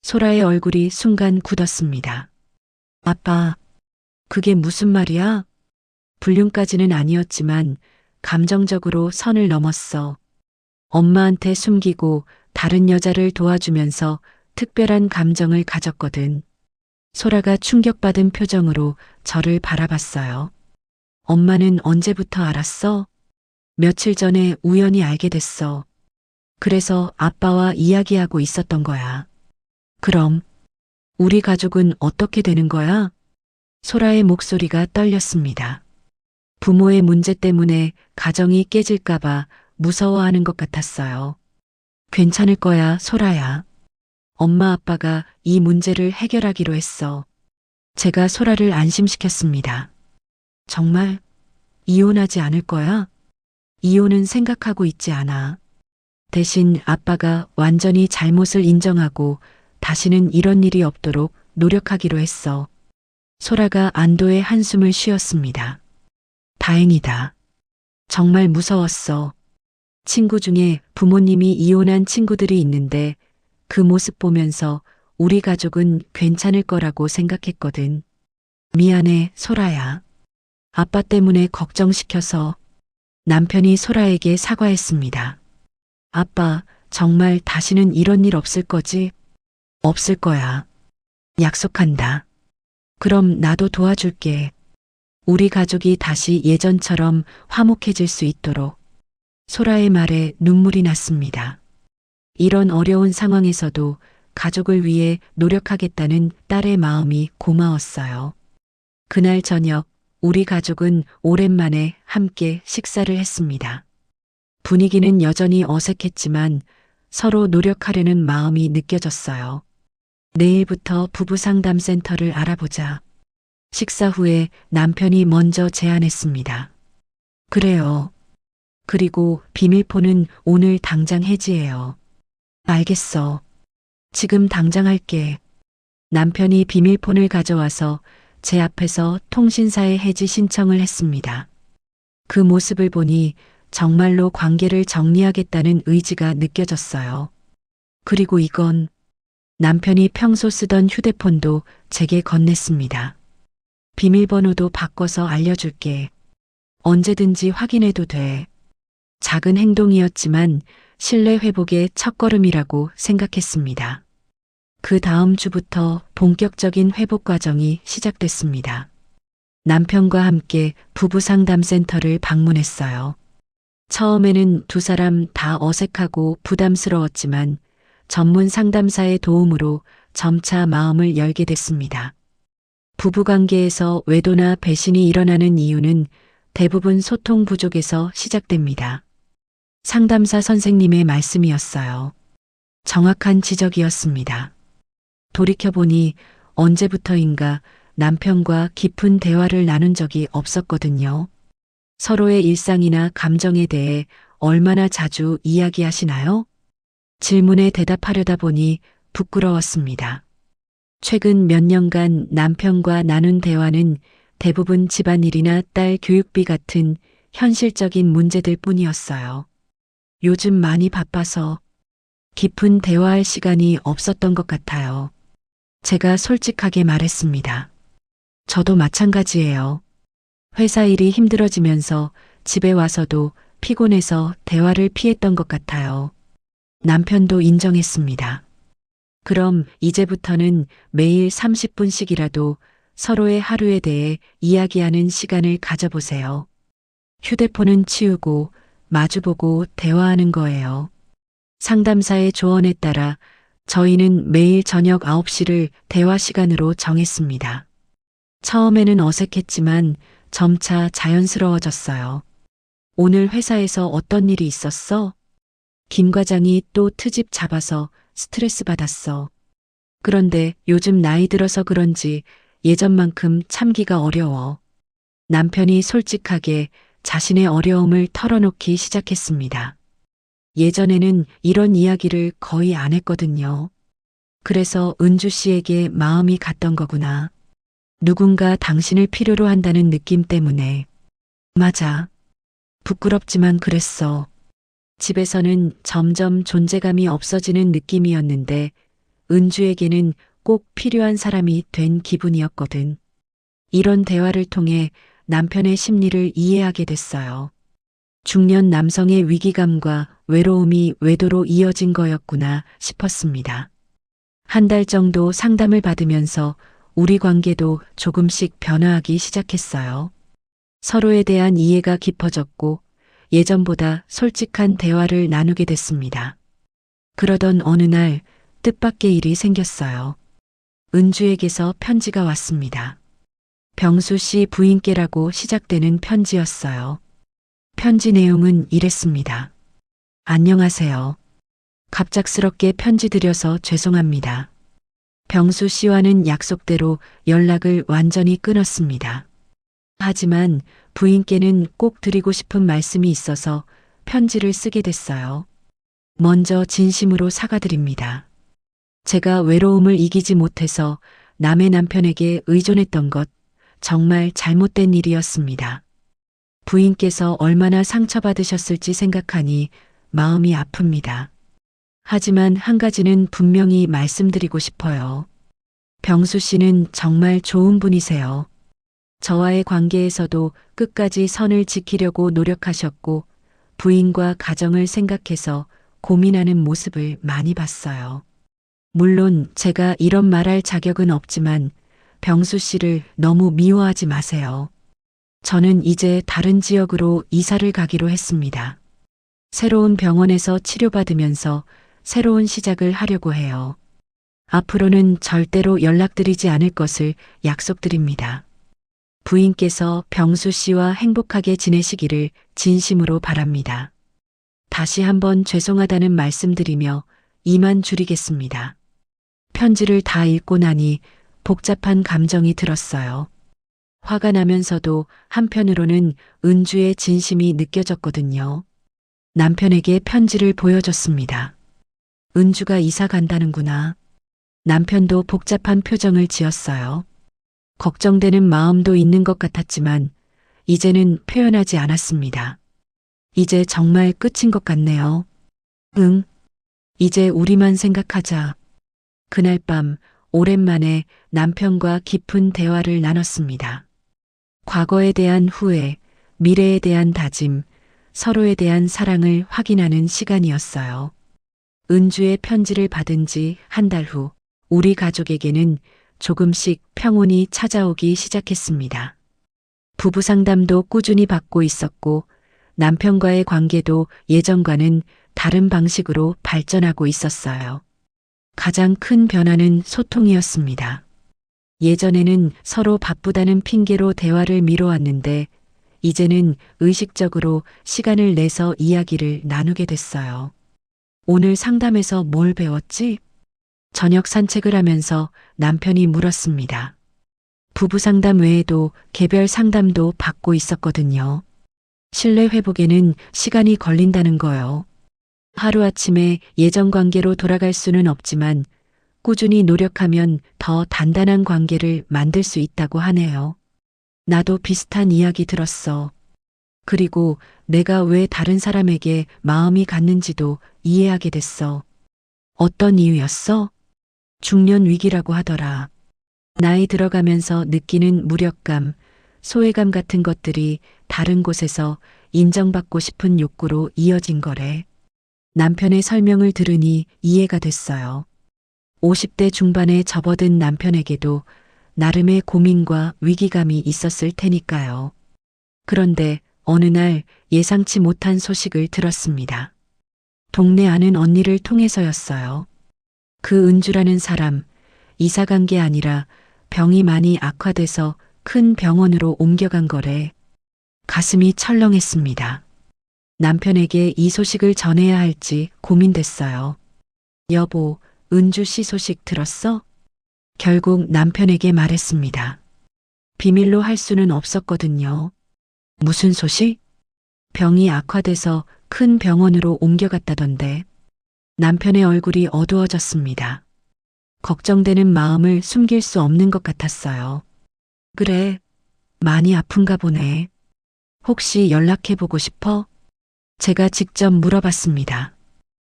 소라의 얼굴이 순간 굳었습니다. 아빠, 그게 무슨 말이야? 불륜까지는 아니었지만 감정적으로 선을 넘었어. 엄마한테 숨기고 다른 여자를 도와주면서 특별한 감정을 가졌거든. 소라가 충격받은 표정으로 저를 바라봤어요. 엄마는 언제부터 알았어? 며칠 전에 우연히 알게 됐어. 그래서 아빠와 이야기하고 있었던 거야. 그럼 우리 가족은 어떻게 되는 거야? 소라의 목소리가 떨렸습니다. 부모의 문제 때문에 가정이 깨질까봐 무서워하는 것 같았어요. 괜찮을 거야, 소라야. 엄마 아빠가 이 문제를 해결하기로 했어. 제가 소라를 안심시켰습니다. 정말 이혼하지 않을 거야? 이혼은 생각하고 있지 않아. 대신 아빠가 완전히 잘못을 인정하고 다시는 이런 일이 없도록 노력하기로 했어. 소라가 안도의 한숨을 쉬었습니다. 다행이다. 정말 무서웠어. 친구 중에 부모님이 이혼한 친구들이 있는데 그 모습 보면서 우리 가족은 괜찮을 거라고 생각했거든. 미안해, 소라야. 아빠 때문에 걱정시켜서. 남편이 소라에게 사과했습니다. 아빠, 정말 다시는 이런 일 없을 거지? 없을 거야. 약속한다. 그럼 나도 도와줄게. 우리 가족이 다시 예전처럼 화목해질 수 있도록. 소라의 말에 눈물이 났습니다. 이런 어려운 상황에서도 가족을 위해 노력하겠다는 딸의 마음이 고마웠어요. 그날 저녁, 우리 가족은 오랜만에 함께 식사를 했습니다. 분위기는 여전히 어색했지만 서로 노력하려는 마음이 느껴졌어요. 내일부터 부부상담센터를 알아보자. 식사 후에 남편이 먼저 제안했습니다. 그래요. 그리고 비밀폰은 오늘 당장 해지해요. 알겠어. 지금 당장 할게. 남편이 비밀폰을 가져와서 제 앞에서 통신사에 해지 신청을 했습니다. 그 모습을 보니 정말로 관계를 정리하겠다는 의지가 느껴졌어요. 그리고 이건 남편이 평소 쓰던 휴대폰도 제게 건넸습니다. 비밀번호도 바꿔서 알려줄게. 언제든지 확인해도 돼. 작은 행동이었지만 신뢰 회복의 첫걸음이라고 생각했습니다. 그 다음 주부터 본격적인 회복 과정이 시작됐습니다. 남편과 함께 부부상담센터를 방문했어요. 처음에는 두 사람 다 어색하고 부담스러웠지만 전문 상담사의 도움으로 점차 마음을 열게 됐습니다. 부부관계에서 외도나 배신이 일어나는 이유는 대부분 소통 부족에서 시작됩니다. 상담사 선생님의 말씀이었어요. 정확한 지적이었습니다. 돌이켜보니 언제부터인가 남편과 깊은 대화를 나눈 적이 없었거든요. 서로의 일상이나 감정에 대해 얼마나 자주 이야기하시나요? 질문에 대답하려다 보니 부끄러웠습니다. 최근 몇 년간 남편과 나눈 대화는 대부분 집안일이나 딸 교육비 같은 현실적인 문제들 뿐이었어요. 요즘 많이 바빠서 깊은 대화할 시간이 없었던 것 같아요. 제가 솔직하게 말했습니다. 저도 마찬가지예요. 회사 일이 힘들어지면서 집에 와서도 피곤해서 대화를 피했던 것 같아요. 남편도 인정했습니다. 그럼 이제부터는 매일 30분씩이라도 서로의 하루에 대해 이야기하는 시간을 가져보세요. 휴대폰은 치우고 마주보고 대화하는 거예요. 상담사의 조언에 따라 저희는 매일 저녁 9시를 대화 시간으로 정했습니다. 처음에는 어색했지만 점차 자연스러워졌어요. 오늘 회사에서 어떤 일이 있었어? 김 과장이 또 트집 잡아서 스트레스 받았어. 그런데 요즘 나이 들어서 그런지 예전만큼 참기가 어려워. 남편이 솔직하게 자신의 어려움을 털어놓기 시작했습니다. 예전에는 이런 이야기를 거의 안 했거든요. 그래서 은주 씨에게 마음이 갔던 거구나. 누군가 당신을 필요로 한다는 느낌 때문에. 맞아. 부끄럽지만 그랬어. 집에서는 점점 존재감이 없어지는 느낌이었는데 은주에게는 꼭 필요한 사람이 된 기분이었거든. 이런 대화를 통해 남편의 심리를 이해하게 됐어요. 중년 남성의 위기감과 외로움이 외도로 이어진 거였구나 싶었습니다. 한 달 정도 상담을 받으면서 우리 관계도 조금씩 변화하기 시작했어요. 서로에 대한 이해가 깊어졌고 예전보다 솔직한 대화를 나누게 됐습니다. 그러던 어느 날 뜻밖의 일이 생겼어요. 은주에게서 편지가 왔습니다. 병수 씨 부인께라고 시작되는 편지였어요. 편지 내용은 이랬습니다. 안녕하세요. 갑작스럽게 편지 드려서 죄송합니다. 병수 씨와는 약속대로 연락을 완전히 끊었습니다. 하지만 부인께는 꼭 드리고 싶은 말씀이 있어서 편지를 쓰게 됐어요. 먼저 진심으로 사과드립니다. 제가 외로움을 이기지 못해서 남의 남편에게 의존했던 것 정말 잘못된 일이었습니다. 부인께서 얼마나 상처받으셨을지 생각하니 마음이 아픕니다. 하지만 한 가지는 분명히 말씀드리고 싶어요. 병수 씨는 정말 좋은 분이세요. 저와의 관계에서도 끝까지 선을 지키려고 노력하셨고 부인과 가정을 생각해서 고민하는 모습을 많이 봤어요. 물론 제가 이런 말할 자격은 없지만 병수 씨를 너무 미워하지 마세요. 저는 이제 다른 지역으로 이사를 가기로 했습니다. 새로운 병원에서 치료받으면서 새로운 시작을 하려고 해요. 앞으로는 절대로 연락드리지 않을 것을 약속드립니다. 부인께서 병수 씨와 행복하게 지내시기를 진심으로 바랍니다. 다시 한번 죄송하다는 말씀드리며 이만 줄이겠습니다. 편지를 다 읽고 나니 복잡한 감정이 들었어요. 화가 나면서도 한편으로는 은주의 진심이 느껴졌거든요. 남편에게 편지를 보여줬습니다. 은주가 이사 간다는구나. 남편도 복잡한 표정을 지었어요. 걱정되는 마음도 있는 것 같았지만 이제는 표현하지 않았습니다. 이제 정말 끝인 것 같네요. 응. 이제 우리만 생각하자. 그날 밤 오랜만에 남편과 깊은 대화를 나눴습니다. 과거에 대한 후회, 미래에 대한 다짐, 서로에 대한 사랑을 확인하는 시간이었어요. 은주의 편지를 받은 지 한 달 후, 우리 가족에게는 조금씩 평온이 찾아오기 시작했습니다. 부부 상담도 꾸준히 받고 있었고, 남편과의 관계도 예전과는 다른 방식으로 발전하고 있었어요. 가장 큰 변화는 소통이었습니다. 예전에는 서로 바쁘다는 핑계로 대화를 미뤄왔는데, 이제는 의식적으로 시간을 내서 이야기를 나누게 됐어요. 오늘 상담에서 뭘 배웠지? 저녁 산책을 하면서 남편이 물었습니다. 부부 상담 외에도 개별 상담도 받고 있었거든요. 신뢰 회복에는 시간이 걸린다는 거요. 하루아침에 예전 관계로 돌아갈 수는 없지만 꾸준히 노력하면 더 단단한 관계를 만들 수 있다고 하네요. 나도 비슷한 이야기 들었어. 그리고 내가 왜 다른 사람에게 마음이 갔는지도 이해하게 됐어. 어떤 이유였어? 중년 위기라고 하더라. 나이 들어가면서 느끼는 무력감, 소외감 같은 것들이 다른 곳에서 인정받고 싶은 욕구로 이어진 거래. 남편의 설명을 들으니 이해가 됐어요. 50대 중반에 접어든 남편에게도 나름의 고민과 위기감이 있었을 테니까요. 그런데 어느 날 예상치 못한 소식을 들었습니다. 동네 아는 언니를 통해서였어요. 그 은주라는 사람, 이사 간 게 아니라 병이 많이 악화돼서 큰 병원으로 옮겨간 거래. 가슴이 철렁했습니다. 남편에게 이 소식을 전해야 할지 고민됐어요. 여보, 은주 씨 소식 들었어? 결국 남편에게 말했습니다. 비밀로 할 수는 없었거든요. 무슨 소식? 병이 악화돼서 큰 병원으로 옮겨갔다던데. 남편의 얼굴이 어두워졌습니다. 걱정되는 마음을 숨길 수 없는 것 같았어요. 그래, 많이 아픈가 보네. 혹시 연락해보고 싶어? 제가 직접 물어봤습니다.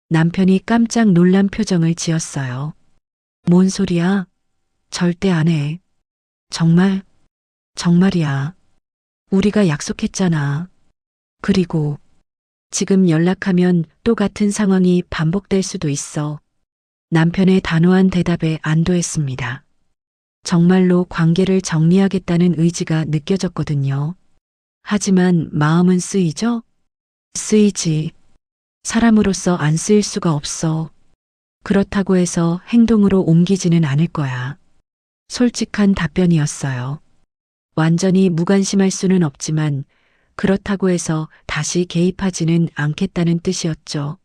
남편이 깜짝 놀란 표정을 지었어요. 뭔 소리야? 절대 안 해. 정말? 정말이야. 우리가 약속했잖아. 그리고 지금 연락하면 또 같은 상황이 반복될 수도 있어. 남편의 단호한 대답에 안도했습니다. 정말로 관계를 정리하겠다는 의지가 느껴졌거든요. 하지만 마음은 쓰이죠? 쓰이지. 사람으로서 안 쓰일 수가 없어. 그렇다고 해서 행동으로 옮기지는 않을 거야. 솔직한 답변이었어요. 완전히 무관심할 수는 없지만 그렇다고 해서 다시 개입하지는 않겠다는 뜻이었죠.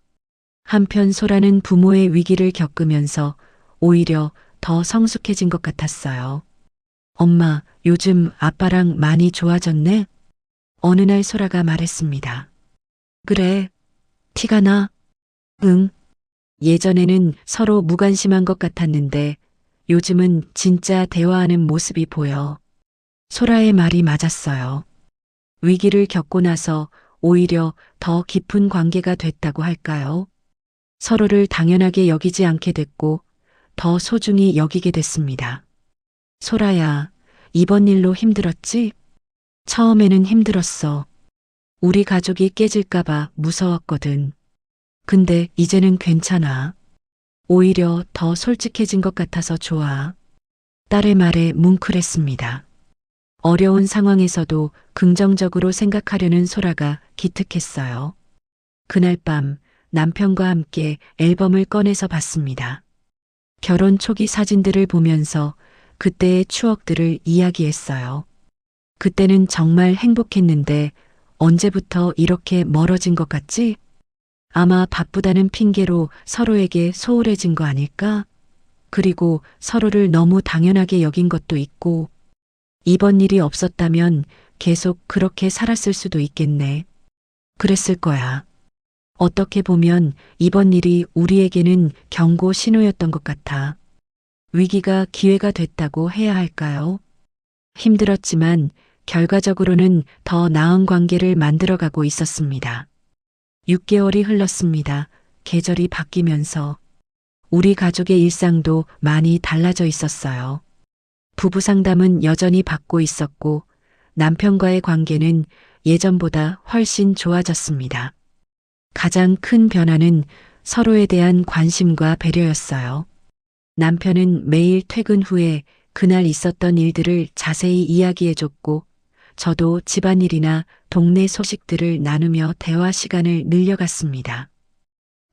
한편 소라는 부모의 위기를 겪으면서 오히려 더 성숙해진 것 같았어요. 엄마, 요즘 아빠랑 많이 좋아졌네? 어느 날 소라가 말했습니다. 그래, 티가 나? 응. 예전에는 서로 무관심한 것 같았는데 요즘은 진짜 대화하는 모습이 보여. 소라의 말이 맞았어요. 위기를 겪고 나서 오히려 더 깊은 관계가 됐다고 할까요? 서로를 당연하게 여기지 않게 됐고 더 소중히 여기게 됐습니다. 소라야, 이번 일로 힘들었지? 처음에는 힘들었어. 우리 가족이 깨질까봐 무서웠거든. 근데 이제는 괜찮아. 오히려 더 솔직해진 것 같아서 좋아. 딸의 말에 뭉클했습니다. 어려운 상황에서도 긍정적으로 생각하려는 소라가 기특했어요. 그날 밤 남편과 함께 앨범을 꺼내서 봤습니다. 결혼 초기 사진들을 보면서 그때의 추억들을 이야기했어요. 그때는 정말 행복했는데 언제부터 이렇게 멀어진 것 같지? 아마 바쁘다는 핑계로 서로에게 소홀해진 거 아닐까? 그리고 서로를 너무 당연하게 여긴 것도 있고, 이번 일이 없었다면 계속 그렇게 살았을 수도 있겠네. 그랬을 거야. 어떻게 보면 이번 일이 우리에게는 경고 신호였던 것 같아. 위기가 기회가 됐다고 해야 할까요? 힘들었지만 결과적으로는 더 나은 관계를 만들어가고 있었습니다. 6개월이 흘렀습니다. 계절이 바뀌면서 우리 가족의 일상도 많이 달라져 있었어요. 부부 상담은 여전히 받고 있었고 남편과의 관계는 예전보다 훨씬 좋아졌습니다. 가장 큰 변화는 서로에 대한 관심과 배려였어요. 남편은 매일 퇴근 후에 그날 있었던 일들을 자세히 이야기해줬고 저도 집안일이나 동네 소식들을 나누며 대화 시간을 늘려갔습니다.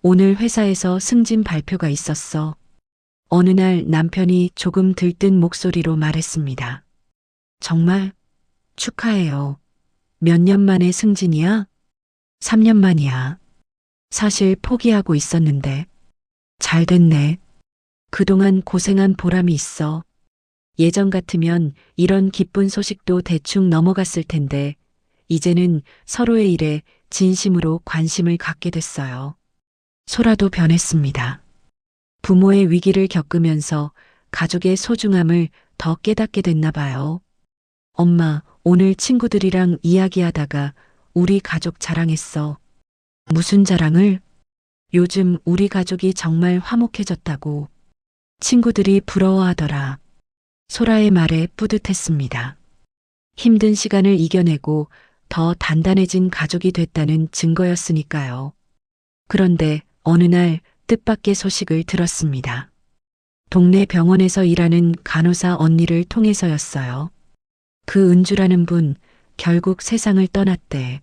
오늘 회사에서 승진 발표가 있었어. 어느 날 남편이 조금 들뜬 목소리로 말했습니다. 정말 축하해요. 몇 년 만에 승진이야? 3년 만이야. 사실 포기하고 있었는데. 잘 됐네. 그동안 고생한 보람이 있어. 예전 같으면 이런 기쁜 소식도 대충 넘어갔을 텐데, 이제는 서로의 일에 진심으로 관심을 갖게 됐어요. 소라도 변했습니다. 부모의 위기를 겪으면서 가족의 소중함을 더 깨닫게 됐나 봐요. 엄마, 오늘 친구들이랑 이야기하다가 우리 가족 자랑했어. 무슨 자랑을? 요즘 우리 가족이 정말 화목해졌다고. 친구들이 부러워하더라. 소라의 말에 뿌듯했습니다. 힘든 시간을 이겨내고 더 단단해진 가족이 됐다는 증거였으니까요. 그런데 어느 날 뜻밖의 소식을 들었습니다. 동네 병원에서 일하는 간호사 언니를 통해서였어요. 그 은주라는 분 결국 세상을 떠났대.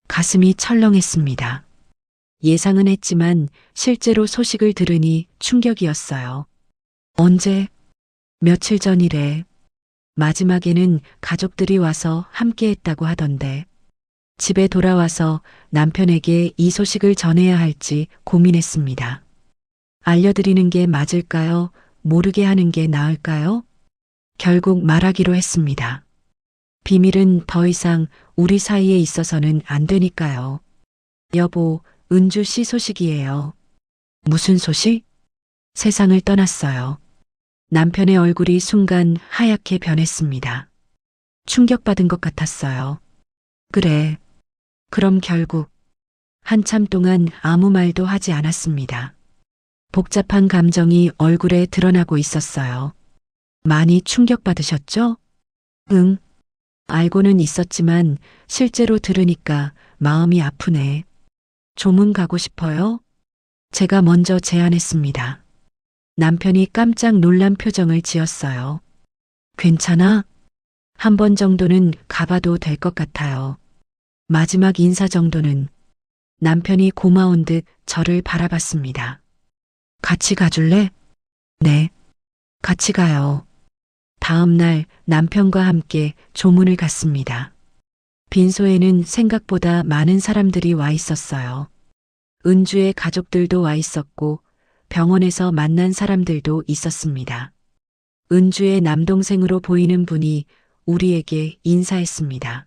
가슴이 철렁했습니다. 예상은 했지만 실제로 소식을 들으니 충격이었어요. 언제? 며칠 전이래. 마지막에는 가족들이 와서 함께 했다고 하던데. 집에 돌아와서 남편에게 이 소식을 전해야 할지 고민했습니다. 알려드리는 게 맞을까요? 모르게 하는 게 나을까요? 결국 말하기로 했습니다. 비밀은 더 이상 우리 사이에 있어서는 안 되니까요. 여보, 은주 씨 소식이에요. 무슨 소식? 세상을 떠났어요. 남편의 얼굴이 순간 하얗게 변했습니다. 충격받은 것 같았어요. 그래. 그럼 결국 한참 동안 아무 말도 하지 않았습니다. 복잡한 감정이 얼굴에 드러나고 있었어요. 많이 충격받으셨죠? 응. 알고는 있었지만 실제로 들으니까 마음이 아프네. 조문 가고 싶어요? 제가 먼저 제안했습니다. 남편이 깜짝 놀란 표정을 지었어요. 괜찮아? 한 번 정도는 가봐도 될 것 같아요. 마지막 인사 정도는. 남편이 고마운 듯 저를 바라봤습니다. 같이 가줄래? 네. 같이 가요. 다음 날 남편과 함께 조문을 갔습니다. 빈소에는 생각보다 많은 사람들이 와 있었어요. 은주의 가족들도 와 있었고 병원에서 만난 사람들도 있었습니다. 은주의 남동생으로 보이는 분이 우리에게 인사했습니다.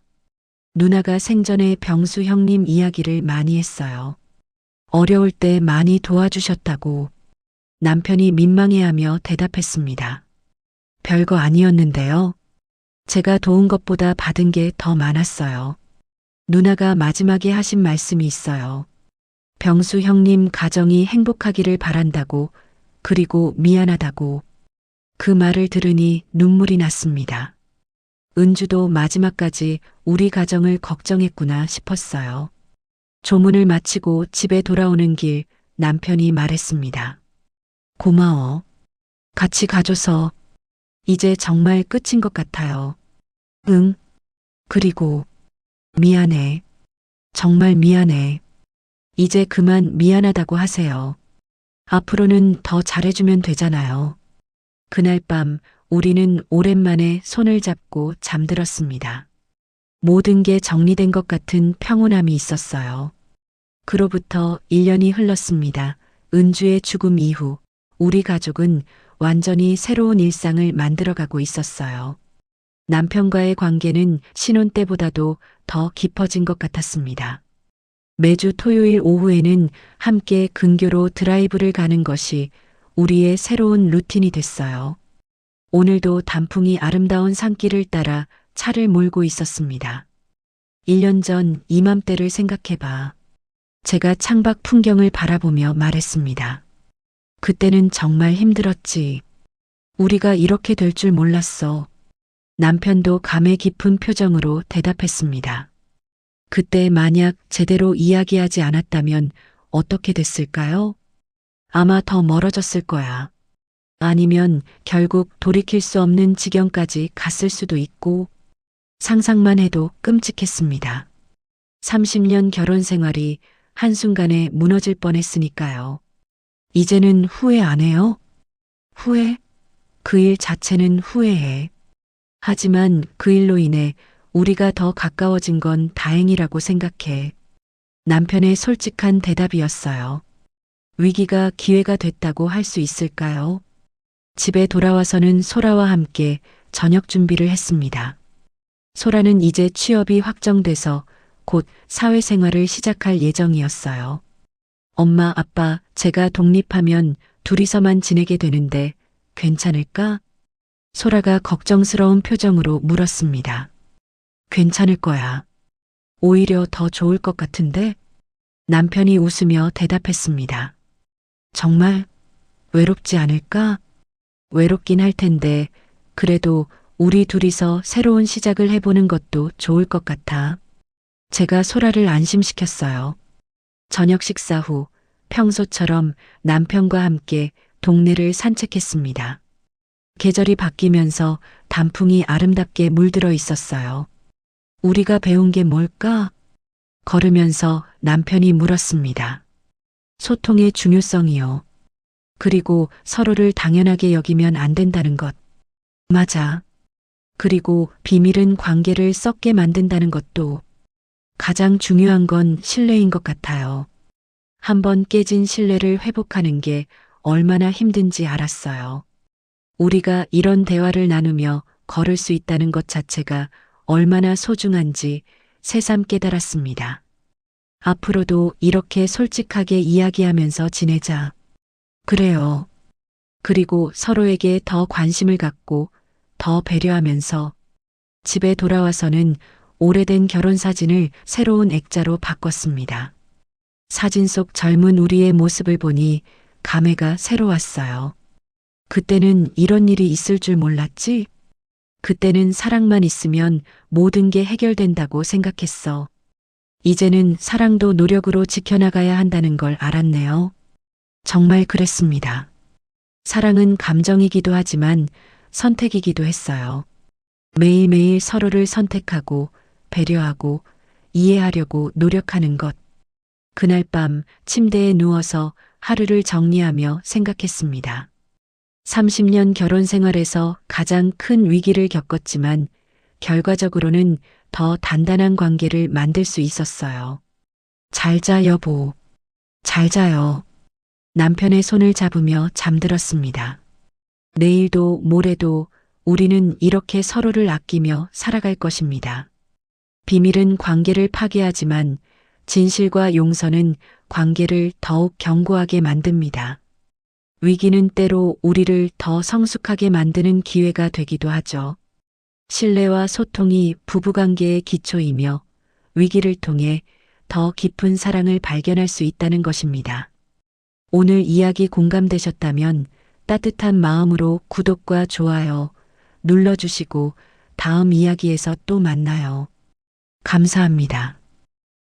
누나가 생전에 병수 형님 이야기를 많이 했어요. 어려울 때 많이 도와주셨다고 남편이 민망해하며 대답했습니다. 별거 아니었는데요. 제가 도운 것보다 받은 게 더 많았어요. 누나가 마지막에 하신 말씀이 있어요. 병수 형님 가정이 행복하기를 바란다고, 그리고 미안하다고. 그 말을 들으니 눈물이 났습니다. 은주도 마지막까지 우리 가정을 걱정했구나 싶었어요. 조문을 마치고 집에 돌아오는 길 남편이 말했습니다. 고마워. 같이 가줘서 이제 정말 끝인 것 같아요. 응. 그리고 미안해. 정말 미안해. 이제 그만 미안하다고 하세요. 앞으로는 더 잘해주면 되잖아요. 그날 밤 우리는 오랜만에 손을 잡고 잠들었습니다. 모든 게 정리된 것 같은 평온함이 있었어요. 그로부터 1년이 흘렀습니다. 은주의 죽음 이후 우리 가족은 완전히 새로운 일상을 만들어가고 있었어요. 남편과의 관계는 신혼 때보다도 더 깊어진 것 같았습니다. 매주 토요일 오후에는 함께 근교로 드라이브를 가는 것이 우리의 새로운 루틴이 됐어요. 오늘도 단풍이 아름다운 산길을 따라 차를 몰고 있었습니다. 1년 전 이맘때를 생각해봐. 제가 창밖 풍경을 바라보며 말했습니다. 그때는 정말 힘들었지. 우리가 이렇게 될 줄 몰랐어. 남편도 감회 깊은 표정으로 대답했습니다. 그때 만약 제대로 이야기하지 않았다면 어떻게 됐을까요? 아마 더 멀어졌을 거야. 아니면 결국 돌이킬 수 없는 지경까지 갔을 수도 있고, 상상만 해도 끔찍했습니다. 30년 결혼 생활이 한순간에 무너질 뻔했으니까요. 이제는 후회 안 해요? 후회? 그 일 자체는 후회해. 하지만 그 일로 인해 우리가 더 가까워진 건 다행이라고 생각해. 남편의 솔직한 대답이었어요. 위기가 기회가 됐다고 할 수 있을까요? 집에 돌아와서는 소라와 함께 저녁 준비를 했습니다. 소라는 이제 취업이 확정돼서 곧 사회생활을 시작할 예정이었어요. 엄마, 아빠, 제가 독립하면 둘이서만 지내게 되는데 괜찮을까? 소라가 걱정스러운 표정으로 물었습니다. 괜찮을 거야. 오히려 더 좋을 것 같은데? 남편이 웃으며 대답했습니다. 정말 외롭지 않을까? 외롭긴 할 텐데 그래도 우리 둘이서 새로운 시작을 해보는 것도 좋을 것 같아. 제가 소라를 안심시켰어요. 저녁 식사 후 평소처럼 남편과 함께 동네를 산책했습니다. 계절이 바뀌면서 단풍이 아름답게 물들어 있었어요. 우리가 배운 게 뭘까? 걸으면서 남편이 물었습니다. 소통의 중요성이요. 그리고 서로를 당연하게 여기면 안 된다는 것. 맞아. 그리고 비밀은 관계를 썩게 만든다는 것도. 가장 중요한 건 신뢰인 것 같아요. 한번 깨진 신뢰를 회복하는 게 얼마나 힘든지 알았어요. 우리가 이런 대화를 나누며 걸을 수 있다는 것 자체가 얼마나 소중한지 새삼 깨달았습니다. 앞으로도 이렇게 솔직하게 이야기하면서 지내자. 그래요. 그리고 서로에게 더 관심을 갖고 더 배려하면서 집에 돌아와서는 오래된 결혼 사진을 새로운 액자로 바꿨습니다. 사진 속 젊은 우리의 모습을 보니 감회가 새로웠어요. 그때는 이런 일이 있을 줄 몰랐지? 그때는 사랑만 있으면 모든 게 해결된다고 생각했어. 이제는 사랑도 노력으로 지켜나가야 한다는 걸 알았네요. 정말 그랬습니다. 사랑은 감정이기도 하지만 선택이기도 했어요. 매일매일 서로를 선택하고 배려하고 이해하려고 노력하는 것. 그날 밤 침대에 누워서 하루를 정리하며 생각했습니다. 30년 결혼 생활에서 가장 큰 위기를 겪었지만 결과적으로는 더 단단한 관계를 만들 수 있었어요. 잘 자, 여보. 잘 자요. 남편의 손을 잡으며 잠들었습니다. 내일도 모레도 우리는 이렇게 서로를 아끼며 살아갈 것입니다. 비밀은 관계를 파괴하지만 진실과 용서는 관계를 더욱 견고하게 만듭니다. 위기는 때로 우리를 더 성숙하게 만드는 기회가 되기도 하죠. 신뢰와 소통이 부부관계의 기초이며 위기를 통해 더 깊은 사랑을 발견할 수 있다는 것입니다. 오늘 이야기 공감되셨다면 따뜻한 마음으로 구독과 좋아요 눌러주시고 다음 이야기에서 또 만나요. 감사합니다.